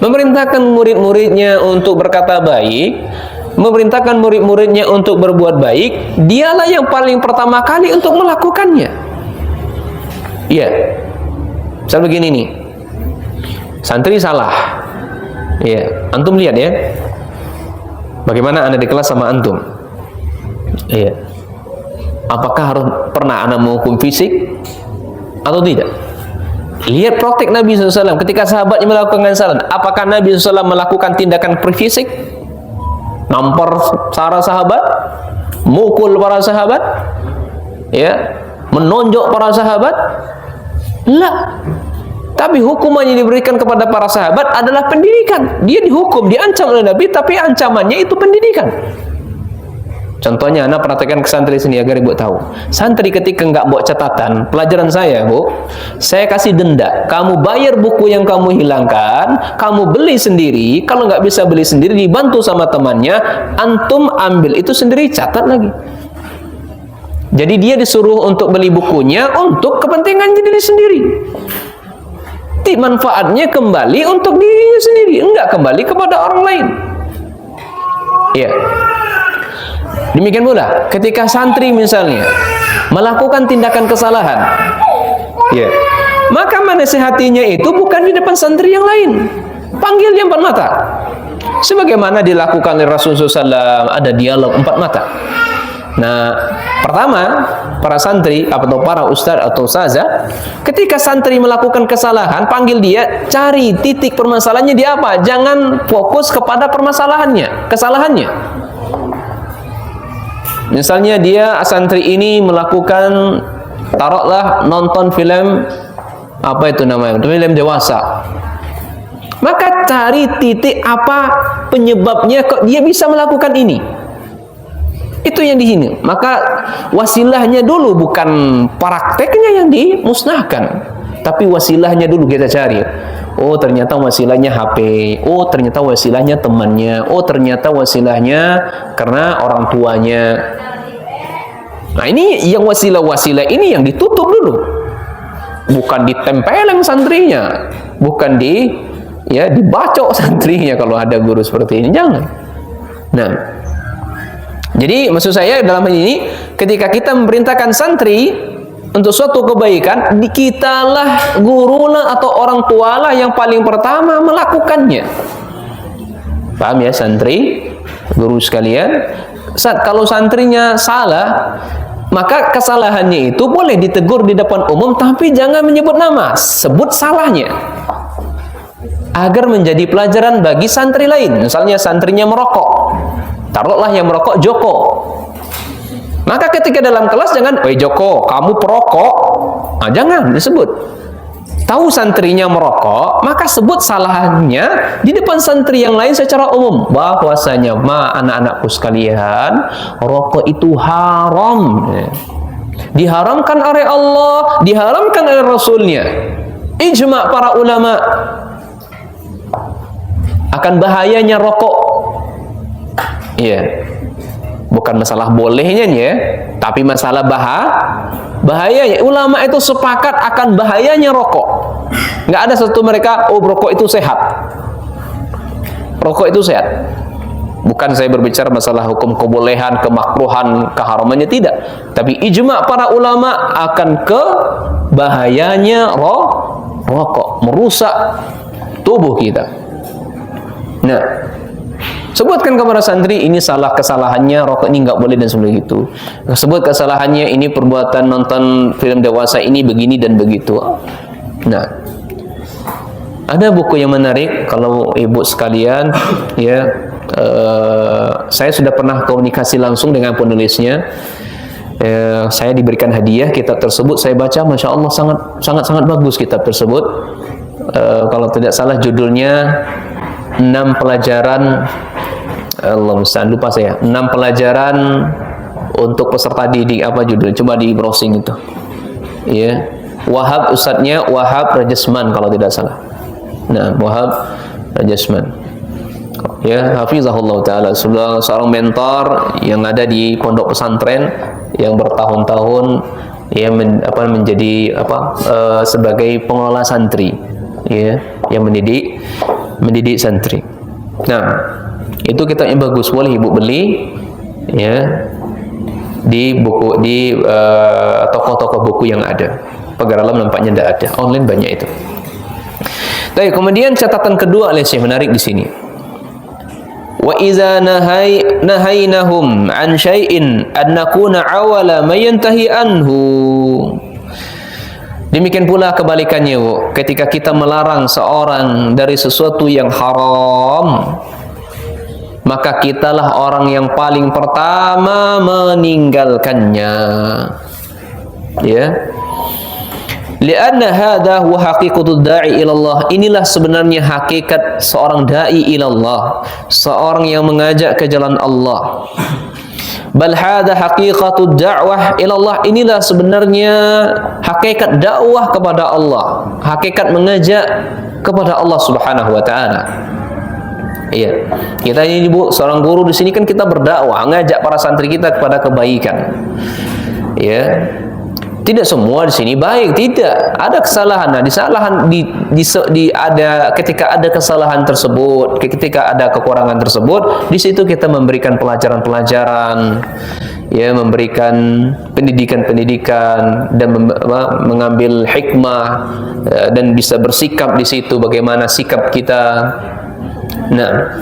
Memerintahkan murid-muridnya untuk berkata baik, memerintahkan murid-muridnya untuk berbuat baik, dialah yang paling pertama kali untuk melakukannya. Iya. Misal begini nih. Santri salah. Iya, antum lihat ya. Bagaimana Anda di kelas sama antum? Iya. Apakah harus pernah Anda menghukum fisik atau tidak? Lihat praktik Nabi SAW ketika sahabatnya melakukan kesalahan. Apakah Nabi SAW melakukan tindakan fisik? Nampar para sahabat, mukul para sahabat, ya, menonjok para sahabat? Lah. Tapi hukuman yang diberikan kepada para sahabat adalah pendidikan. Dia dihukum, diancam oleh Nabi, tapi ancamannya itu pendidikan. Contohnya, Anda perhatikan ke santri sini agar ibu tahu. Santri ketika nggak bawa catatan, pelajaran saya, Bu, saya kasih denda. Kamu bayar buku yang kamu hilangkan, kamu beli sendiri. Kalau nggak bisa beli sendiri, dibantu sama temannya, antum ambil itu sendiri, catat lagi. Jadi dia disuruh untuk beli bukunya untuk kepentingan diri sendiri. Manfaatnya kembali untuk dirinya sendiri, enggak kembali kepada orang lain. Ya. Demikian pula ketika santri misalnya melakukan tindakan kesalahan, ya, maka menasihatinya itu bukan di depan santri yang lain, panggil dia empat mata, sebagaimana dilakukan oleh Rasulullah SAW. Ada dialog empat mata. Nah, pertama, para santri atau para ustadz atau ustazah, ketika santri melakukan kesalahan, panggil dia, cari titik permasalahannya di apa. Jangan fokus kepada permasalahannya, kesalahannya. Misalnya dia santri ini melakukan, taruhlah nonton film, apa itu namanya, film dewasa. Maka cari titik apa penyebabnya kok dia bisa melakukan ini. Itu yang di sini. Maka wasilahnya dulu, bukan prakteknya yang dimusnahkan, tapi wasilahnya dulu kita cari. Oh, ternyata wasilahnya HP. Oh, ternyata wasilahnya temannya. Oh, ternyata wasilahnya karena orang tuanya. Nah, ini yang wasilah-wasilah ini yang ditutup dulu. Bukan ditempeleng santrinya, bukan dibacok santrinya kalau ada guru seperti ini. Jangan. Nah, jadi maksud saya dalam hal ini, ketika kita memerintahkan santri untuk suatu kebaikan, kitalah, gurulah atau orang tualah yang paling pertama melakukannya. Paham ya santri, guru sekalian? Kalau santrinya salah, Maka kesalahannya itu boleh ditegur di depan umum, tapi jangan menyebut nama, sebut salahnya, agar menjadi pelajaran bagi santri lain. Misalnya santrinya merokok, taruhlah yang merokok Joko. Maka ketika dalam kelas jangan, "Woi Joko, kamu perokok." Nah, jangan disebut. Tahu santrinya merokok, maka sebut salahnya di depan santri yang lain secara umum, bahwasanya anak-anakku sekalian, rokok itu haram, diharamkan oleh Allah, diharamkan oleh Rasulnya, ijma' para ulama akan bahayanya rokok. Iya, bukan masalah bolehnya ya, tapi masalah bahayanya. Ulama itu sepakat akan bahayanya rokok. Nggak ada satu mereka, oh rokok itu sehat, rokok itu sehat. Bukan saya berbicara masalah hukum kebolehan, kemakruhan, keharamannya, tidak. Tapi ijma' para ulama akan bahayanya rokok, merusak tubuh kita. Nah, sebutkan kepada santri, ini kesalahannya, rokok ini nggak boleh dan sebagainya gitu. Sebut kesalahannya, ini perbuatan nonton film dewasa ini begini dan begitu. Nah, ada buku yang menarik kalau ibu sekalian, ya, saya sudah pernah komunikasi langsung dengan penulisnya. Saya diberikan hadiah kitab tersebut, saya baca, masya Allah sangat bagus kitab tersebut. Kalau tidak salah judulnya 6 pelajaran, Allah musta'an, lupa saya, 6 pelajaran untuk peserta didik, apa judul, coba di browsing itu ya. Wahab, ustadznya Wahab Rajasman kalau tidak salah. Nah, Wahab Rajasman, ya, hafizahullah ta'ala, seorang mentor yang ada di pondok pesantren yang bertahun-tahun ya menjadi sebagai pengelola santri, ya, yang mendidik santri. Nah, itu kitabnya bagus, boleh ibu beli ya di toko-toko buku yang ada. Pagar alam nampaknya tidak ada, online banyak itu. Baik, kemudian catatan kedua oleh Syekh menarik di sini. Wa idza nahaynahum an syai'in an nakuna awala may yantahi anhu. Demikian pula kebalikannya, Bu. Ketika kita melarang seorang dari sesuatu yang haram, maka kitalah orang yang paling pertama meninggalkannya. Ya. Lianna hadha huwa haqiqatud da'i ilallah. Inilah sebenarnya hakikat seorang da'i ilallah, seorang yang mengajak ke jalan Allah. Bal hadha haqiqatud da'wah ilallah. Inilah sebenarnya hakikat dakwah kepada Allah, hakikat mengajak kepada Allah Subhanahu wa taala. Iya. Kita ini, Bu, seorang guru di sini kan kita berdakwah, ngajak para santri kita kepada kebaikan. Ya. Tidak semua di sini baik, tidak. Ada kesalahan. Nah, ketika ada kesalahan tersebut, ketika ada kekurangan tersebut, di situ kita memberikan pelajaran-pelajaran, ya, memberikan pendidikan-pendidikan dan mengambil hikmah, dan bisa bersikap di situ bagaimana sikap kita. Nah,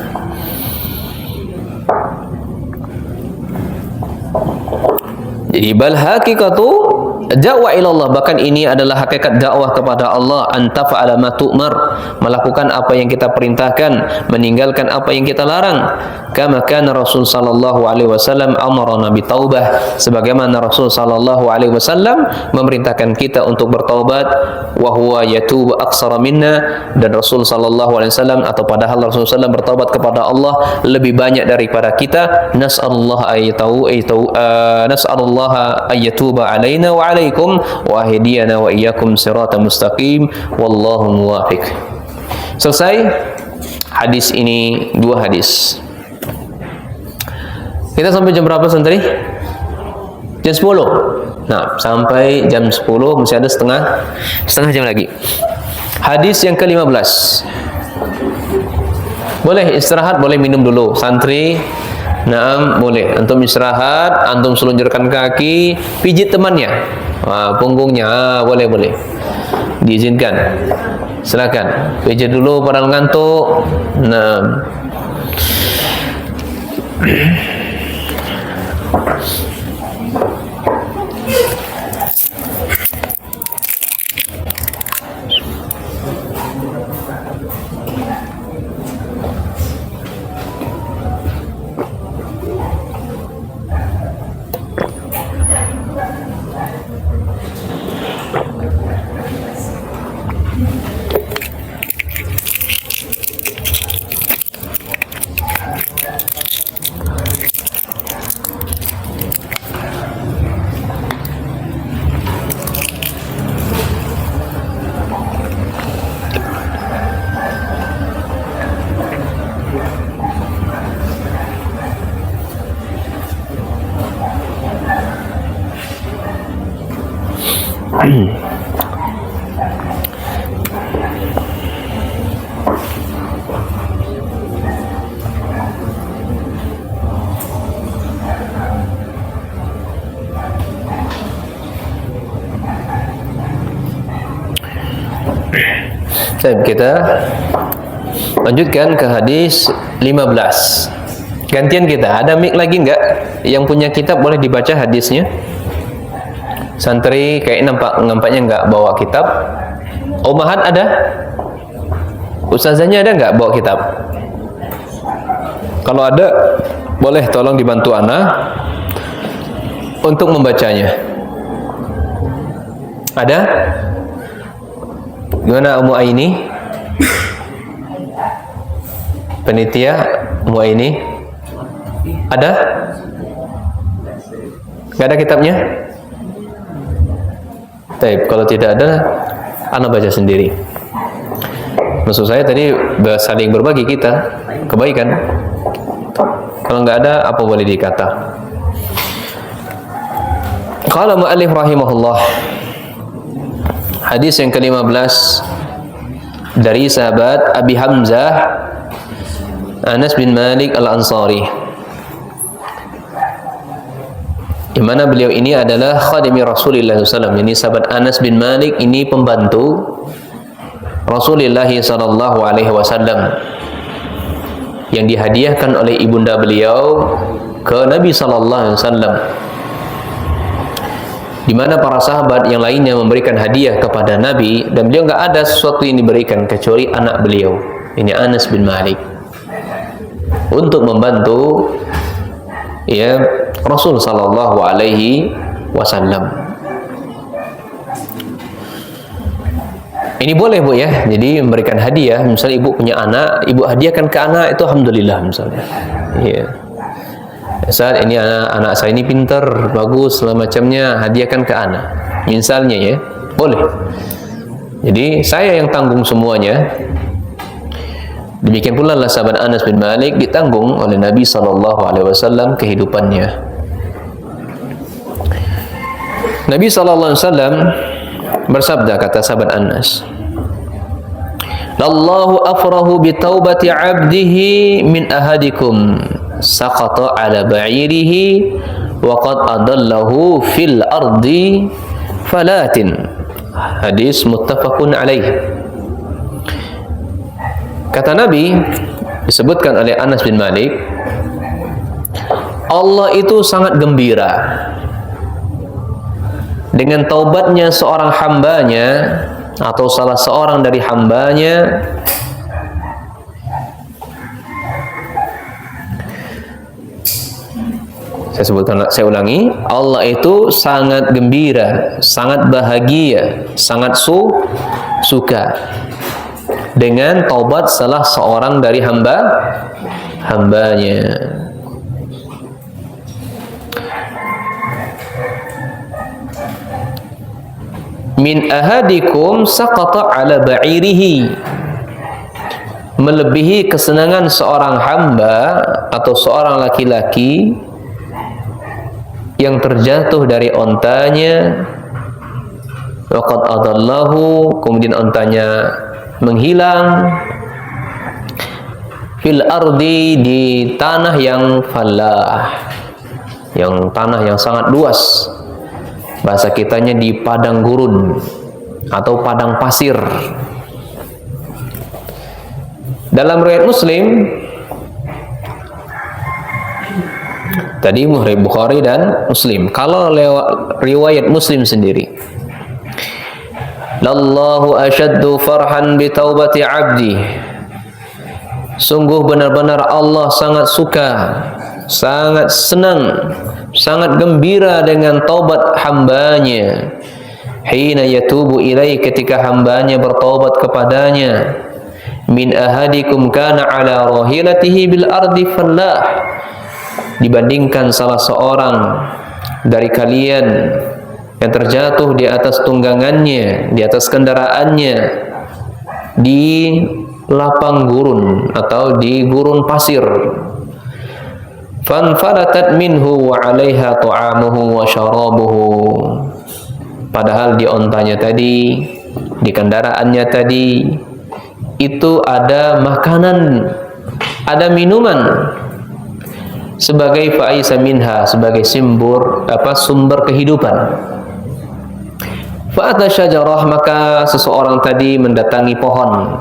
jadi bal haqiqatu dakwah ilallah, bahkan ini adalah hakikat dakwah kepada Allah, antafa'ala ma tu'mar, melakukan apa yang kita perintahkan, meninggalkan apa yang kita larang. Kama kana Rasul sallallahu alaihi wasallam amarna bi taubah, sebagaimana Rasul sallallahu alaihi wasallam memerintahkan kita untuk bertaubat, wa huwa yatubu aksara minna, dan Rasul sallallahu alaihi wasallam, atau padahal Rasul sallallahu bertaubat kepada Allah lebih banyak daripada kita. Nas'alullah ayyatuba alaina wa alaikum wa ahdiyana wa iyyakum siratan mustaqim wallahu muwaffiq. Selesai hadis ini, 2 hadis. Kita sampai jam berapa santri? Jam 10. Nah, sampai jam 10 masih ada setengah jam lagi. Hadis yang ke-15. Boleh istirahat, boleh minum dulu santri. Naam, boleh. Antum istirahat, antum selunjurkan kaki, pijit temannya, punggungnya, boleh. Diizinkan. Silakan. Pijit dulu padahal ngantuk. Naam. Kita lanjutkan ke hadis 15. Gantian kita, ada mic lagi enggak? Yang punya kitab boleh dibaca hadisnya. Santri kayak nampaknya enggak bawa kitab. Umahat ada? Ustazahnya ada enggak bawa kitab? Kalau ada, boleh tolong dibantu ana untuk membacanya. Ada? Gimana Ummu Aini? Penitia Ummu Aini? Ada? Gak ada kitabnya? Baik, kalau tidak ada, ana baca sendiri. Maksud saya tadi saling berbagi kita kebaikan. Kalau nggak ada, apa boleh dikata? Qala mu'allif rahimahullah. Hadis yang ke-15 dari sahabat Abi Hamzah Anas bin Malik Al-Ansari, di mana beliau ini adalah khadimi Rasulullah SAW. Ini sahabat Anas bin Malik ini pembantu Rasulullah SAW yang dihadiahkan oleh ibunda beliau ke Nabi SAW, di mana para sahabat yang lainnya memberikan hadiah kepada Nabi, dan beliau nggak ada sesuatu yang diberikan kecuali anak beliau, ini Anas bin Malik, untuk membantu ya Rasul sallallahu alaihi wasallam. Ini boleh Bu ya, jadi memberikan hadiah. Misalnya ibu punya anak, ibu hadiahkan ke anak, itu alhamdulillah misalnya. Iya. Saat ini anak saya ini pintar, bagus, segala macamnya, hadiahkan ke anak. Misalnya ya, boleh. Jadi saya yang tanggung semuanya. Demikian pula lah sahabat Anas bin Malik ditanggung oleh Nabi SAW kehidupannya. Nabi SAW bersabda, kata sahabat Anas, "Lallahu afrahu bi taubati 'abdihi min ahadikum saqata 'ala ba'irihi wa qad adallahu fil ardi falatin." Hadis muttafaqun alaih. Kata Nabi, disebutkan oleh Anas bin Malik, Allah itu sangat gembira dengan taubatnya seorang hambanya atau salah seorang dari hambanya saya ulangi, Allah itu sangat gembira, sangat bahagia, sangat suka dengan taubat salah seorang dari hambanya. Min ahadikum saqata ala ba'irihi, melebihi kesenangan seorang hamba atau seorang laki-laki yang terjatuh dari ontanya, waqad adallahu, kemudian ontanya menghilang, fil ardi, di tanah yang falah, yang tanah yang sangat luas, bahasa kitanya di padang gurun atau padang pasir. Dalam riwayat Muslim tadi, riwayat Bukhari dan Muslim. Kalau lewat riwayat Muslim sendiri, lallahu asyaddu farhan bi taubati 'abdi, sungguh benar-benar Allah sangat suka, sangat senang, sangat gembira dengan taubat hambanya. Hina yatubu ilaih, ketika hambanya bertaubat kepadanya. Min ahadikum kana ala rahilatihi bil ardi fallah, dibandingkan salah seorang dari kalian yang terjatuh di atas tunggangannya, di atas kendaraannya di lapang gurun atau di gurun pasir. Fanfalatat minhu wa 'alaiha ta'amuhu wa syarabuhu, Padahal di ontanya tadi, di kendaraannya tadi, itu ada makanan, ada minuman sebagai fa'isa minha, sebagai sumber kehidupan. Fa'ata syajarah, maka seseorang tadi mendatangi pohon.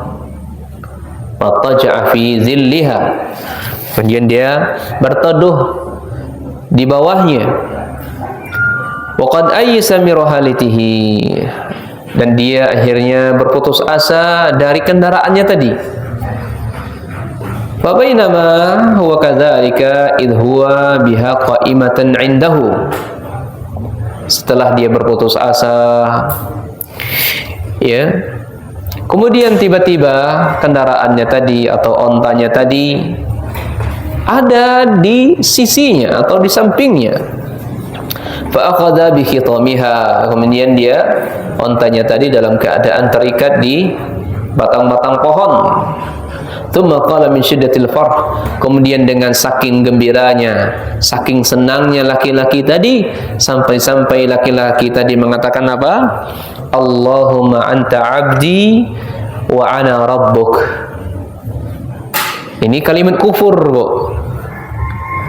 Fattaja'a fi zilliha, kemudian dia berteduh di bawahnya. Waqad ayyasa min rahalitihi, dan dia akhirnya berputus asa dari kendaraannya tadi. Fa bainama huwa kadzalika idh huwa biha qa'imatan 'indahu. Setelah dia berputus asa, ya, kemudian tiba-tiba kendaraannya tadi atau ontanya tadi ada di sisinya atau di sampingnya. Fa akhadha bi khitamiha, kemudian dia, ontanya tadi dalam keadaan terikat di batang-batang pohon. Tsumma qala min syiddatil farh, kemudian dengan saking gembiranya, saking senangnya laki-laki tadi, sampai-sampai laki-laki tadi mengatakan apa? Allahumma anta abdi wa ana rabbuk. Ini kalimat kufur, Bu.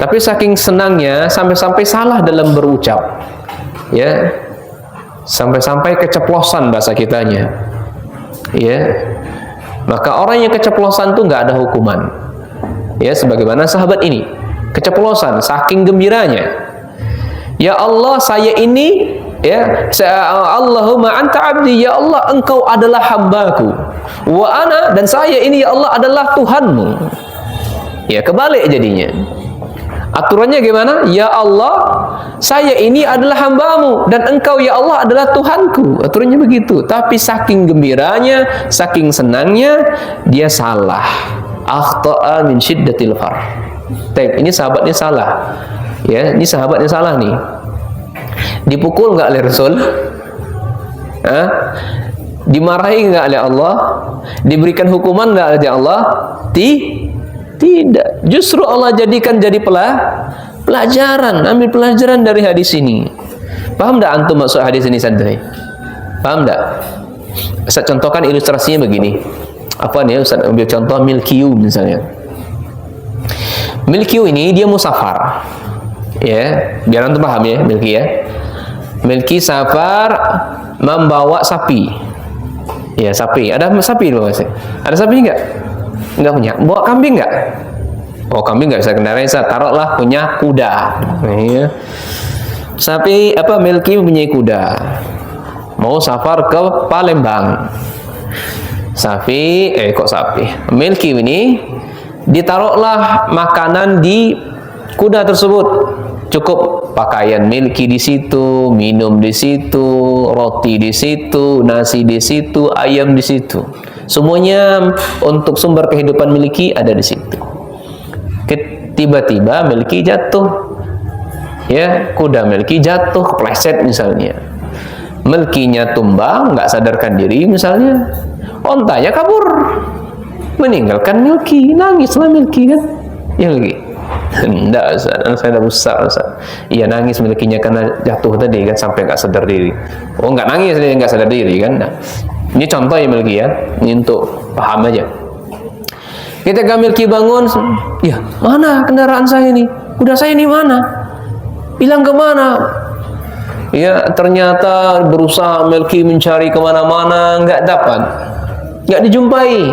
Tapi saking senangnya sampai-sampai salah dalam berucap, ya, sampai-sampai keceplosan bahasa kitanya, ya. Maka orang yang keceplosan tuh nggak ada hukuman, ya, sebagaimana sahabat ini keceplosan saking gembiranya. Ya Allah, saya ini, ya, Allahumma anta abdi, ya Allah engkau adalah hambaku, wa ana, dan saya ini ya Allah adalah Tuhanmu. Ya, kebalik jadinya. Aturannya gimana? Ya Allah, saya ini adalah hambamu, dan engkau ya Allah adalah Tuhanku. Aturannya begitu. Tapi saking gembiranya, saking senangnya, dia salah. Akhta'a min syiddatil farh. Ini sahabatnya salah. Ya, ini sahabatnya salah nih. Dipukul nggak oleh Rasul? Dimarahi nggak oleh Allah? Diberikan hukuman nggak oleh Allah? Tidak. Justru Allah jadikan jadi pelajaran, ambil pelajaran dari hadis ini. Paham enggak antum maksud hadis ini, Santri? Paham enggak? Ustaz contohkan ilustrasinya begini. Apa nih Ustaz ambil contoh Milkiyu misalnya. Milkiyu ini dia musafar. Ya, biar antum paham ya, Milki ya. Milki safar membawa sapi. Ya, sapi. Ada sapi loh, Mas. Ada sapi enggak? Enggak punya. Bawa kambing enggak? Oh, kambing enggak bisa kendarai, saya taruhlah punya kuda. Ya. Sapi Milki mempunyai kuda. Mau safar ke Palembang. Milki ini ditaruhlah makanan di kuda tersebut. Cukup pakaian Milki di situ, minum di situ, roti di situ, nasi di situ, ayam di situ. Semuanya untuk sumber kehidupan Milki ada di situ. Tiba-tiba Milki jatuh. Ya, kuda Milki jatuh, kepleset misalnya. Milkinya tumbang, nggak sadarkan diri misalnya. Ontanya kabur, meninggalkan Milki. Nangislah Milki kan? Ya Milki. Enggak, Ustaz, saya udah besar, Ustaz. Iya, nangis Milkinya karena jatuh tadi kan, sampai nggak sadar diri. Oh, nggak nangis, dia nggak sadar diri kan? Nah, ini contoh ya Milki ya, ini untuk paham aja. Ketika Milki bangun, ya mana kendaraan saya ini? Kuda saya ini mana? Hilang kemana? Ya, ternyata berusaha Milki mencari kemana-mana, nggak dapat, nggak dijumpai.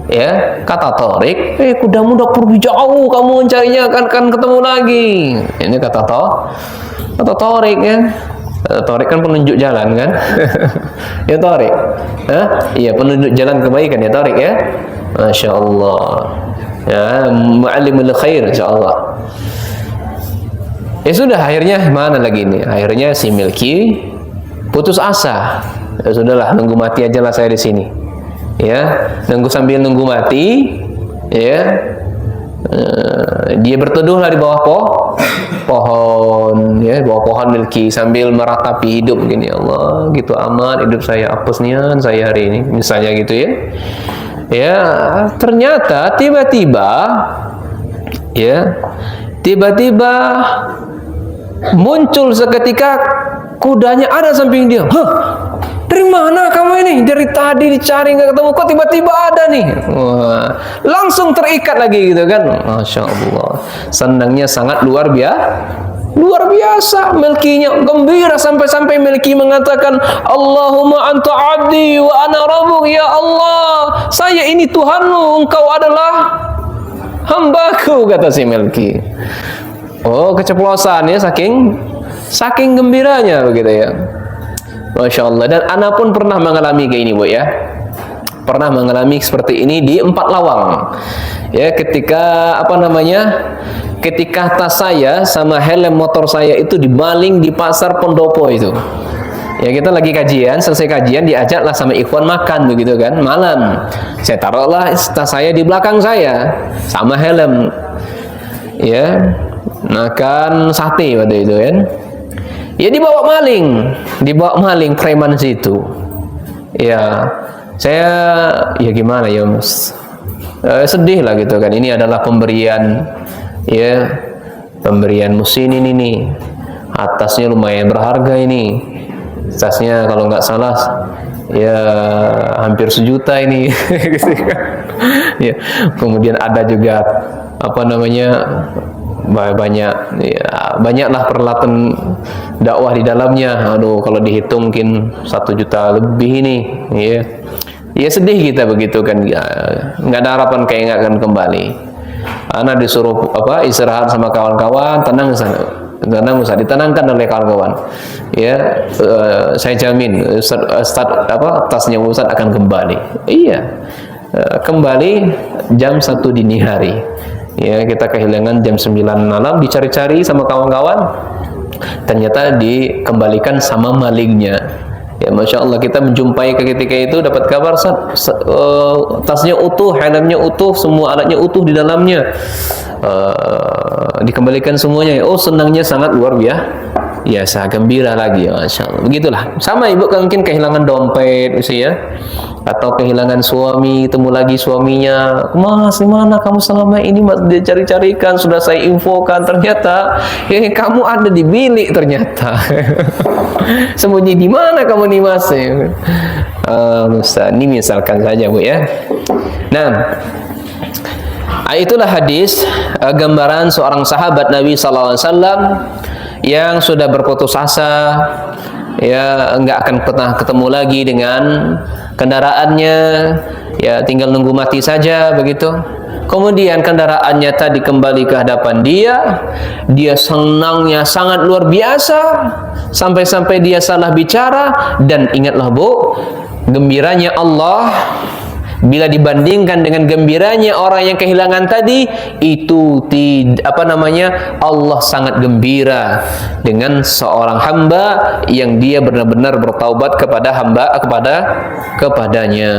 Ya, kata Tariq, kudamu udah pergi jauh, kamu mencarinya kan ketemu lagi. Ini kata Tariq kan. Tariq kan penunjuk jalan kan. Ya Tariq. Iya, penunjuk jalan kebaikan ya Tariq ya. Masya Allah. Ya, mu'allimul khair insyaallah. Ya sudah, akhirnya mana lagi nih? Akhirnya si Milki putus asa. Ya sudahlah, nunggu mati aja lah saya di sini. Ya, sambil nunggu mati, ya, dia berteduhlah di bawah pohon, ya, bawah pohon Milki sambil meratapi hidup gini. Allah, gitu amat hidup saya, apesnya saya hari ini, misalnya gitu ya. Ya, ternyata tiba-tiba muncul seketika kudanya ada samping dia. Hah, dari mana kamu ini? Dari tadi dicari nggak ketemu, kok tiba-tiba ada nih? Wah, langsung terikat lagi gitu kan? Masya Allah, senangnya sangat luar biasa. Melkinya gembira sampai-sampai Melki mengatakan, Allahumma anta abdi wa ana rabbuk. Ya Allah, saya ini Tuhanmu, engkau adalah hambaku, kata si Melki. Oh, keceplosan ya, saking gembiranya begitu ya. Masya Allah. Dan ana pun pernah mengalami kayak ini, Bu ya. Pernah mengalami seperti ini di 4 Lawang. Ya, ketika ketika tas saya sama helm motor saya itu dimaling di pasar Pendopo itu. Ya, kita lagi kajian, selesai kajian diajaklah sama ikhwan makan begitu kan, malam. Saya taruhlah tas saya di belakang saya sama helm. Ya, makan sate waktu itu kan. Ya, dibawa maling preman situ. Ya, saya ya gimana ya Mas, sedih lah gitu kan. Ini adalah pemberian musin ini nih, atasnya lumayan berharga ini, tasnya kalau nggak salah ya hampir 1 juta ini. Ya, kemudian ada juga banyaklah peralatan dakwah di dalamnya. Aduh, kalau dihitung mungkin 1 juta lebih ini. Ya sedih kita begitu kan. Nggak ada harapan kayak nggak akan kembali. Anak disuruh istirahat sama kawan-kawan, tenang usah ditenangkan oleh kawan-kawan. Ya, saya jamin tasnya Ustaz akan kembali. Iya, kembali jam 1 dini hari. Ya, kita kehilangan jam 9 malam, dicari-cari sama kawan-kawan, ternyata dikembalikan sama malingnya. Ya, Masya Allah, kita menjumpai ketika itu dapat kabar tasnya utuh, helmnya utuh, semua alatnya utuh di dalamnya, dikembalikan semuanya. Oh, senangnya sangat luar biasa, gembira lagi, Masya Allah. Begitulah, sama ibu kan mungkin kehilangan dompet ya, atau kehilangan suami, ketemu lagi suaminya. Mas, dimana kamu selama ini? Mas, dia cari-carikan, sudah saya infokan, ternyata kamu ada di bilik ternyata. Sembunyi di mana kamu nih Mas? Ini misalkan saja Bu ya. Nah, itulah hadis gambaran seorang sahabat Nabi SAW yang sudah berputus asa, ya nggak akan pernah ketemu lagi dengan kendaraannya, ya tinggal nunggu mati saja begitu. Kemudian kendaraannya tadi kembali ke hadapan dia senangnya sangat luar biasa, sampai-sampai dia salah bicara. Dan ingatlah Bu, gembiranya Allah bila dibandingkan dengan gembiranya orang yang kehilangan tadi, itu Allah sangat gembira dengan seorang hamba yang dia benar-benar bertaubat kepadanya.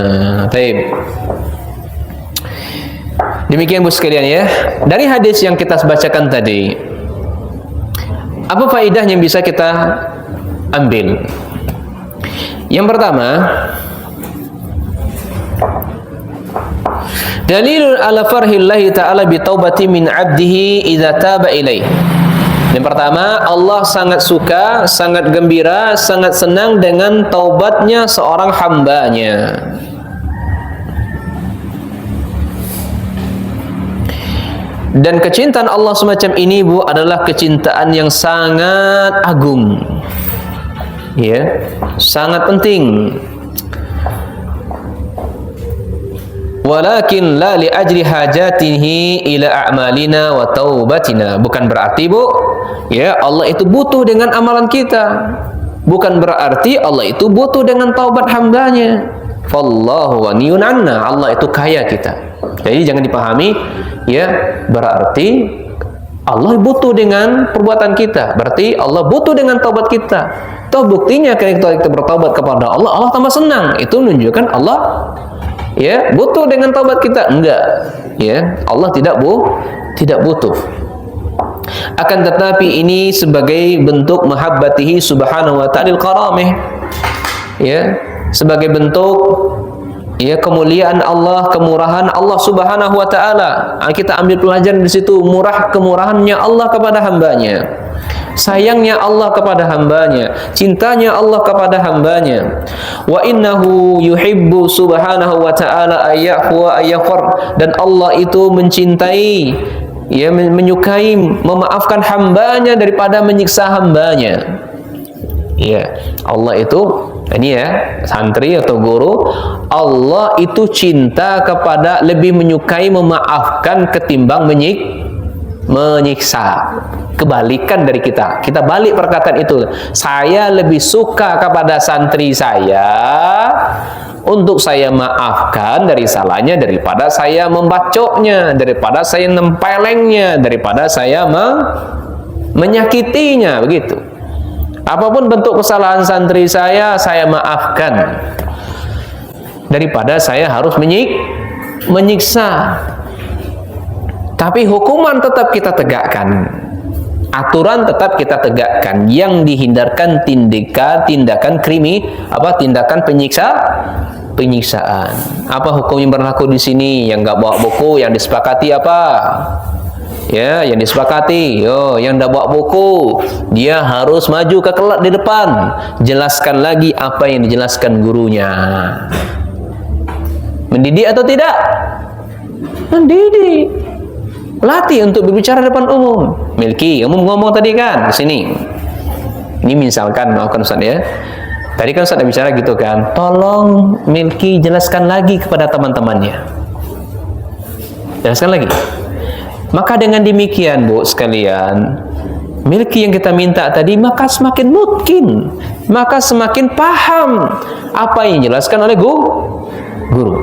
Baik. Demikian Bu sekalian ya. Dari hadis yang kita bacakan tadi, apa faedah yang bisa kita ambil? Yang pertama, dalilun ala farhillahi ta'ala bi taubati min 'abdihi idza taba ilaih. Yang pertama, Allah sangat suka, sangat gembira, sangat senang dengan taubatnya seorang hambanya. Dan kecintaan Allah semacam ini Bu adalah kecintaan yang sangat agung, ya, sangat penting. Walakin la li ajli hajatihi ila a'malina wa taubatina. Bukan berarti Bu, ya, Allah itu butuh dengan amalan kita. Bukan berarti Allah itu butuh dengan taubat hambanya. Fallahu ghaniyun 'anna. Allah itu kaya kita. Jadi jangan dipahami, ya, berarti Allah butuh dengan perbuatan kita. Berarti Allah butuh dengan taubat kita. Toh buktinya ketika kita bertaubat kepada Allah, Allah tambah senang. Itu menunjukkan Allah, ya, butuh dengan taubat kita. Enggak, ya, Allah tidak butuh. Akan tetapi ini sebagai bentuk mahabbatihi subhanahu wa ta'ala karamih, ya, sebagai bentuk, ya, kemuliaan Allah, kemurahan Allah subhanahu wa ta'ala. Kita ambil pelajaran di situ, kemurahannya Allah kepada hambanya. sayangnya Allah kepada hambanya, cintanya Allah kepada hambanya. Wa innahu yuhibbu subhanahu wa ta'ala ayyahwa ayyafar, dan Allah itu mencintai, ya, menyukai memaafkan hambanya daripada menyiksa hambanya. Ya, Allah itu, ini ya, santri atau guru, Allah itu cinta kepada, lebih menyukai memaafkan ketimbang menyiksa. Kebalikan dari kita. Kita balik perkataan itu. Saya lebih suka kepada santri saya untuk saya maafkan dari salahnya daripada saya membacoknya, daripada saya nempelengnya, daripada saya menyakitinya, begitu. Apapun bentuk kesalahan santri saya maafkan daripada saya harus menyiksa. Tapi hukuman tetap kita tegakkan, aturan tetap kita tegakkan. Yang dihindarkan tindakan tindakan penyiksaan. Apa hukum yang berlaku di sini? Yang nggak bawa buku, yang disepakati apa? Ya, yang disepakati, yang dah bawa buku, dia harus maju ke kelas di depan, jelaskan lagi apa yang dijelaskan gurunya. Mendidik atau tidak? Mendidik. Latih untuk berbicara depan umum. Milki, kamu ngomong tadi kan, di sini. Ini misalkan, maafkan Ustaz ya. Tadi kan Ustaz bicara gitu kan, tolong Milki jelaskan lagi kepada teman-temannya. Jelaskan lagi. Maka dengan demikian, Bu sekalian, Milki yang kita minta tadi, maka semakin mungkin, maka semakin paham apa yang dijelaskan oleh guru.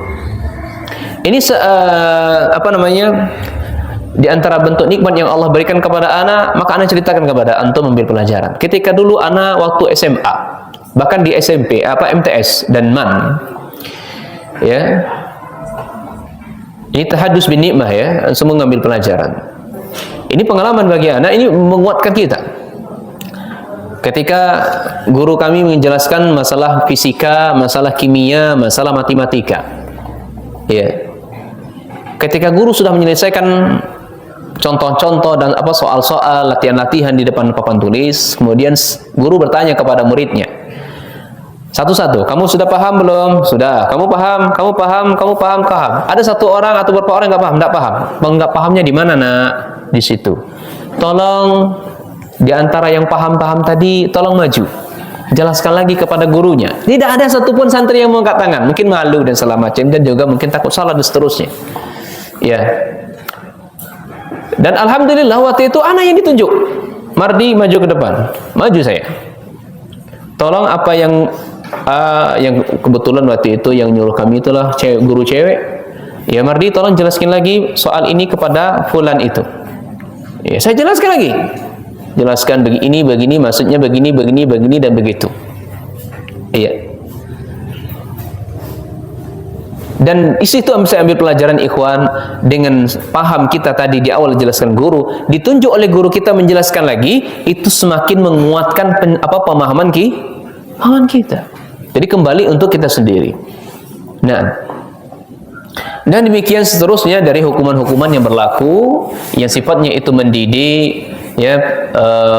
Ini di antara bentuk nikmat yang Allah berikan kepada anak, maka anak ceritakan kepada antum ambil pelajaran. Ketika dulu anak waktu SMA, bahkan di SMP, MTS dan MAN, ya. Ini tahadus bin nikmah ya, semua ngambil pelajaran. Ini pengalaman bagi anak, ini menguatkan kita. Ketika guru kami menjelaskan masalah fisika, masalah kimia, masalah matematika, ya. Ketika guru sudah menyelesaikan contoh-contoh dan soal-soal, latihan-latihan di depan papan tulis, kemudian guru bertanya kepada muridnya, satu-satu, kamu sudah paham belum? Sudah. Kamu paham? Kamu paham? Kamu paham? Paham. Ada satu orang atau beberapa orang yang nggak paham? Nggak paham. Nggak pahamnya di mana, nak? Di situ. Tolong di antara yang paham-paham tadi, tolong maju. Jelaskan lagi kepada gurunya. Tidak ada satupun santri yang mau angkat tangan. Mungkin malu dan segala macam, dan juga mungkin takut salah dan seterusnya. Ya. Dan alhamdulillah waktu itu anak yang ditunjuk. Mardi, maju ke depan. Maju saya. Tolong apa yang kebetulan waktu itu yang nyuruh kami itulah guru cewek. Ya, Mardi, tolong jelaskan lagi soal ini kepada fulan itu. Ya, saya jelaskan lagi. Jelaskan begini, maksudnya begini, dan begitu. Iya. Dan isi itu saya ambil pelajaran ikhwan, dengan paham kita tadi di awal jelaskan guru, ditunjuk oleh guru kita menjelaskan lagi, itu semakin menguatkan pemahaman kita. Jadi kembali untuk kita sendiri. Nah, dan demikian seterusnya dari hukuman-hukuman yang berlaku, yang sifatnya itu mendidik, ya,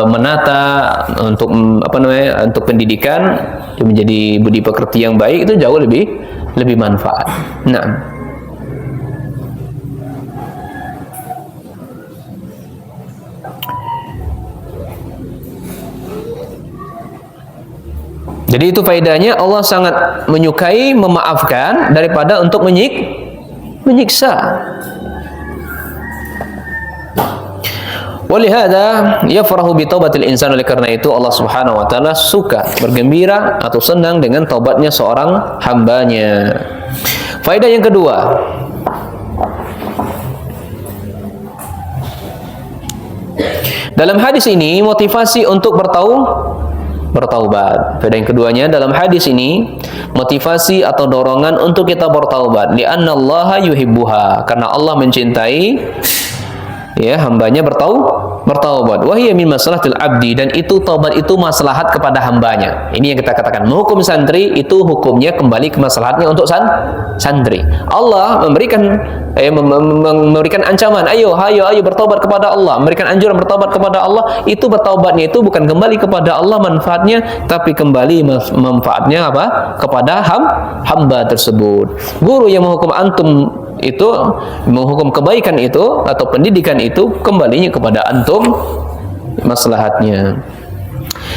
menata untuk untuk pendidikan menjadi budi pekerti yang baik, itu jauh lebih manfaat. Nah, jadi itu faedahnya, Allah sangat menyukai memaafkan daripada untuk menyiksa. Walihada yafrahu bi taubatil insan, oleh karena itu Allah Subhanahu wa taala suka, bergembira atau senang dengan taubatnya seorang hambanya. Faedah yang kedua, dalam hadis ini motivasi untuk bertaubat. Faedah yang keduanya, dalam hadis ini motivasi atau dorongan untuk kita bertaubat. Li'annallaha yuhibbuha, karena Allah mencintai, ya, hambanya bertaubat. Wa hiya min maslahatil abdi, dan itu taubat itu maslahat kepada hambanya. Ini yang kita katakan, menghukum santri itu hukumnya kembali ke maslahatnya untuk santri. Allah memberikan ancaman, ayo bertaubat kepada Allah, memberikan anjuran bertaubat kepada Allah. Itu bertaubatnya itu bukan kembali kepada Allah manfaatnya, tapi kembali manfaatnya apa? Kepada hamba tersebut. Guru yang menghukum antum itu, menghukum kebaikan itu atau pendidikan itu, kembalinya kepada antum maslahatnya.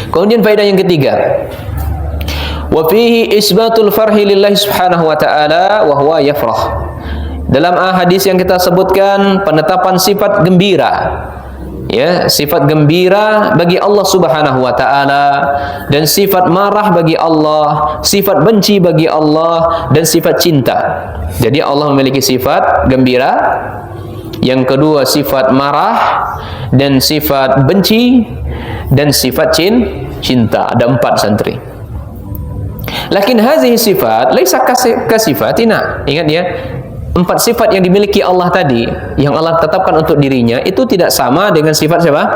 Kemudian faedah yang ketiga, wa fihi isbatul farhi lillahi subhanahu wa ta'ala wa huwa yafrah. Dalam hadis yang kita sebutkan, penetapan sifat gembira, ya, sifat gembira bagi Allah subhanahu wa ta'ala, dan sifat marah bagi Allah, sifat benci bagi Allah, dan sifat cinta. Jadi Allah memiliki sifat gembira, yang kedua sifat marah, dan sifat benci, dan sifat cinta. Ada 4 santri. Lakin hazihi sifat laisa kasifatina. Ingat ya, 4 sifat yang dimiliki Allah tadi, yang Allah tetapkan untuk dirinya, itu tidak sama dengan sifat siapa?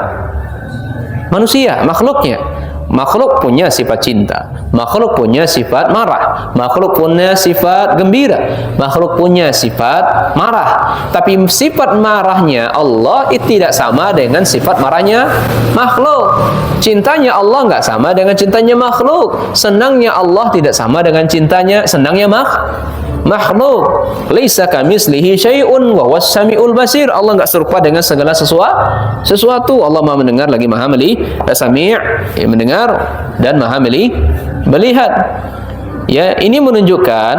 Manusia, makhluknya. Makhluk punya sifat cinta, makhluk punya sifat marah, makhluk punya sifat gembira, makhluk punya sifat marah. Tapi sifat marahnya Allah itu tidak sama dengan sifat marahnya makhluk. Cintanya Allah nggak sama dengan cintanya makhluk. Senangnya Allah tidak sama dengan senangnya makhluk. Laisa kamitslihi syai'un wa huwas samiul basir. Allah enggak serupa dengan segala sesuatu. Allah Maha mendengar lagi Maha Sami', ya, mendengar dan Maha melihat. Ya, ini menunjukkan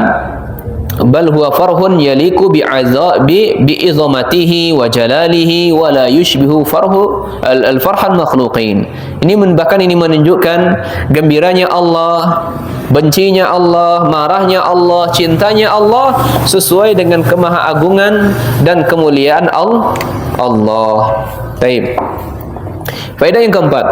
bal huwa farhun yaliku bi'izamatihi wa jalalihi wa la yushbihu al-farhan makhluqin. Bahkan ini menunjukkan gembiranya Allah, bencinya Allah, marahnya Allah, cintanya Allah sesuai dengan kemahaagungan dan kemuliaan Allah. Baik. Faedah yang keempat.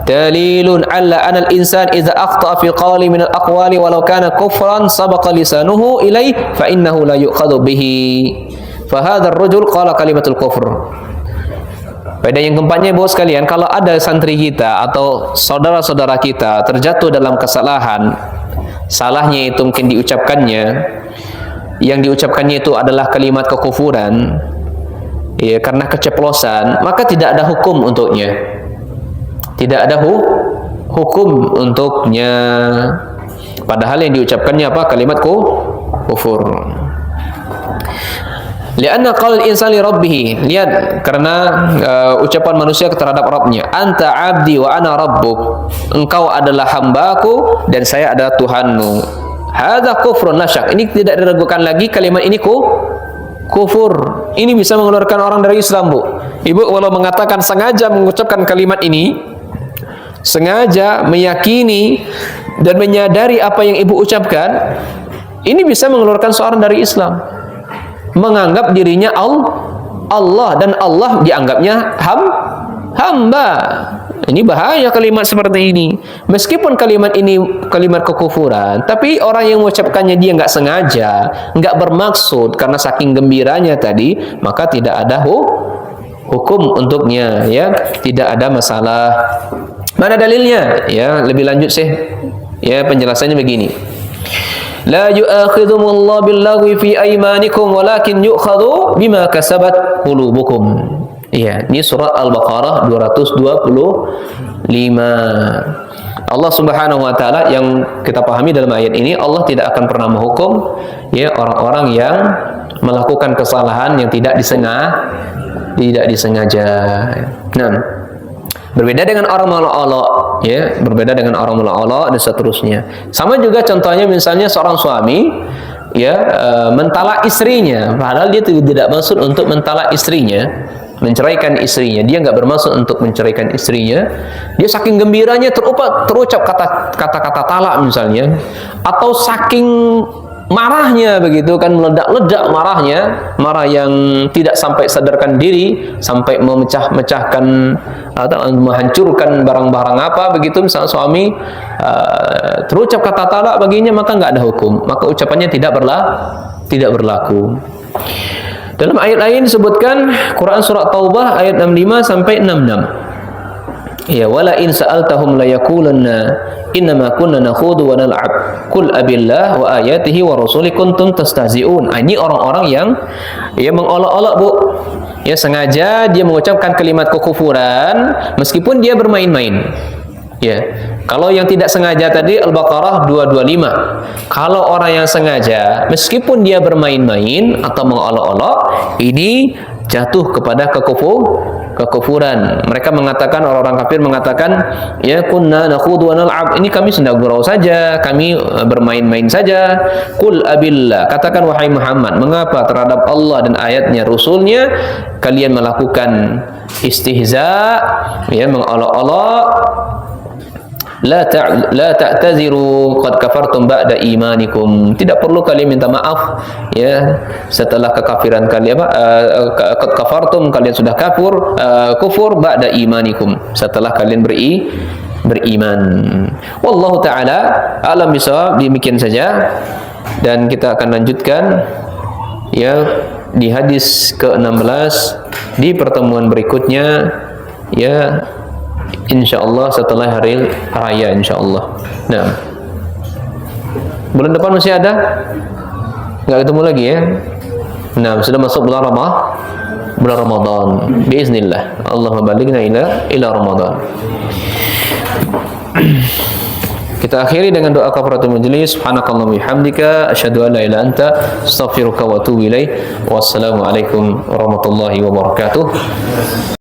Dalilun ala anal insan idza akhta'a fi qawli min al-aqwali walau kana kufran sabaqa lisanuhu ilai fa innahu la yu'khadhu bihi. Fa hadzal rajul qala kalimatul kufr. Faedah yang keempatnya, Bapak sekalian, kalau ada santri kita atau saudara-saudara kita terjatuh dalam kesalahan, salahnya itu mungkin diucapkannya, yang diucapkannya itu adalah kalimat kekufuran, ya, karena keceplosan, maka tidak ada hukum untuknya. Tidak ada hukum untuknya. Padahal yang diucapkannya apa? Kalimat kufur. Lianna qaul insan li rabbih. Lihat, karena ucapan manusia terhadap Rabbnya, anta abdi wa ana rabbuk. Engkau adalah hambaku dan saya adalah Tuhanmu. Hadza kufrun nasyak. Ini tidak diragukan lagi, kalimat ini kufur. Ini bisa mengeluarkan orang dari Islam, Bu. Ibu kalau mengatakan sengaja mengucapkan kalimat ini, sengaja meyakini dan menyadari apa yang ibu ucapkan, ini bisa mengeluarkan seorang dari Islam. Menganggap dirinya Allah dan Allah dianggapnya hamba. Ini bahaya kalimat seperti ini. Meskipun kalimat ini kalimat kekufuran, tapi orang yang mengucapkannya dia nggak sengaja, nggak bermaksud, karena saking gembiranya tadi, maka tidak ada hukum untuknya, ya, tidak ada masalah. Mana dalilnya? Ya, lebih lanjut sih. Ya, penjelasannya begini. La yu'akhidhumullahu billaghwi fi aymanikum walakin yu'khadhu bima kasabat qulubukum. Iya, ini surat Al-Baqarah 225. Allah Subhanahu wa taala, yang kita pahami dalam ayat ini, Allah tidak akan pernah menghukum, ya, orang-orang yang melakukan kesalahan yang tidak disengaja. Nah, berbeda dengan orang mula-ula, ya, berbeda dengan orang mula-ula dan seterusnya. Sama juga contohnya misalnya seorang suami, ya, mentalak istrinya, padahal dia tidak maksud untuk mentalak istrinya, menceraikan istrinya. Dia nggak bermaksud untuk menceraikan istrinya. Dia saking gembiranya terucap kata-kata talak misalnya, atau saking marahnya begitu kan, meledak-ledak marahnya, marah yang tidak sampai sadarkan diri, sampai memecah-mecahkan atau menghancurkan barang-barang apa begitu. Misalnya suami terucap kata talak baginya, maka nggak ada hukum, maka ucapannya tidak berlaku. Dalam ayat lain disebutkan Quran surah Taubah ayat 65 sampai 66. Ya, wala in sa'altahum la yaqulanna innama kunna nakhudu wa nal'ab qul abillah wa ayatihi wa rasuli kuntum tastahzi'un. Ini orang-orang yang mengolok-olok, Bu. Ya, sengaja dia mengucapkan kalimat kekufuran meskipun dia bermain-main. Ya. Kalau yang tidak sengaja tadi Al-Baqarah 225. Kalau orang yang sengaja meskipun dia bermain-main atau mengolok-olok, ini jatuh kepada kekufuran. Mereka mengatakan, orang-orang kafir mengatakan, ya kunna nakhudu wa nal'ab, ini kami sedang gurau saja, kami bermain-main saja. Qul abillah, katakan wahai Muhammad, mengapa terhadap Allah dan ayatnya, Rasulnya kalian melakukan istihza, ya, mengolok-olok. La ta'taziru qad kafartum ba'da imanikum. Tidak perlu kalian minta maaf, ya, setelah kekafiran kalian, qad kafartum, kalian sudah kufur ba'da imanikum, setelah kalian beriman. Wallahu taala alam bisawab. Demikian saja, dan kita akan lanjutkan, ya, di hadis ke-16 di pertemuan berikutnya, ya, insyaallah setelah hari raya insyaallah. Nah, bulan depan masih ada? Nggak ketemu lagi ya? Nah, sudah masuk bulan Ramadan. Biiznillah. Allahumma balighna ila Ramadan. Kita akhiri dengan doa kafaratul majlis. Subhanakallahumma bihamdika asyhadu an la ilaha illa anta astaghfiruka wa atubu ilaik. Wassalamu alaikum warahmatullahi wabarakatuh.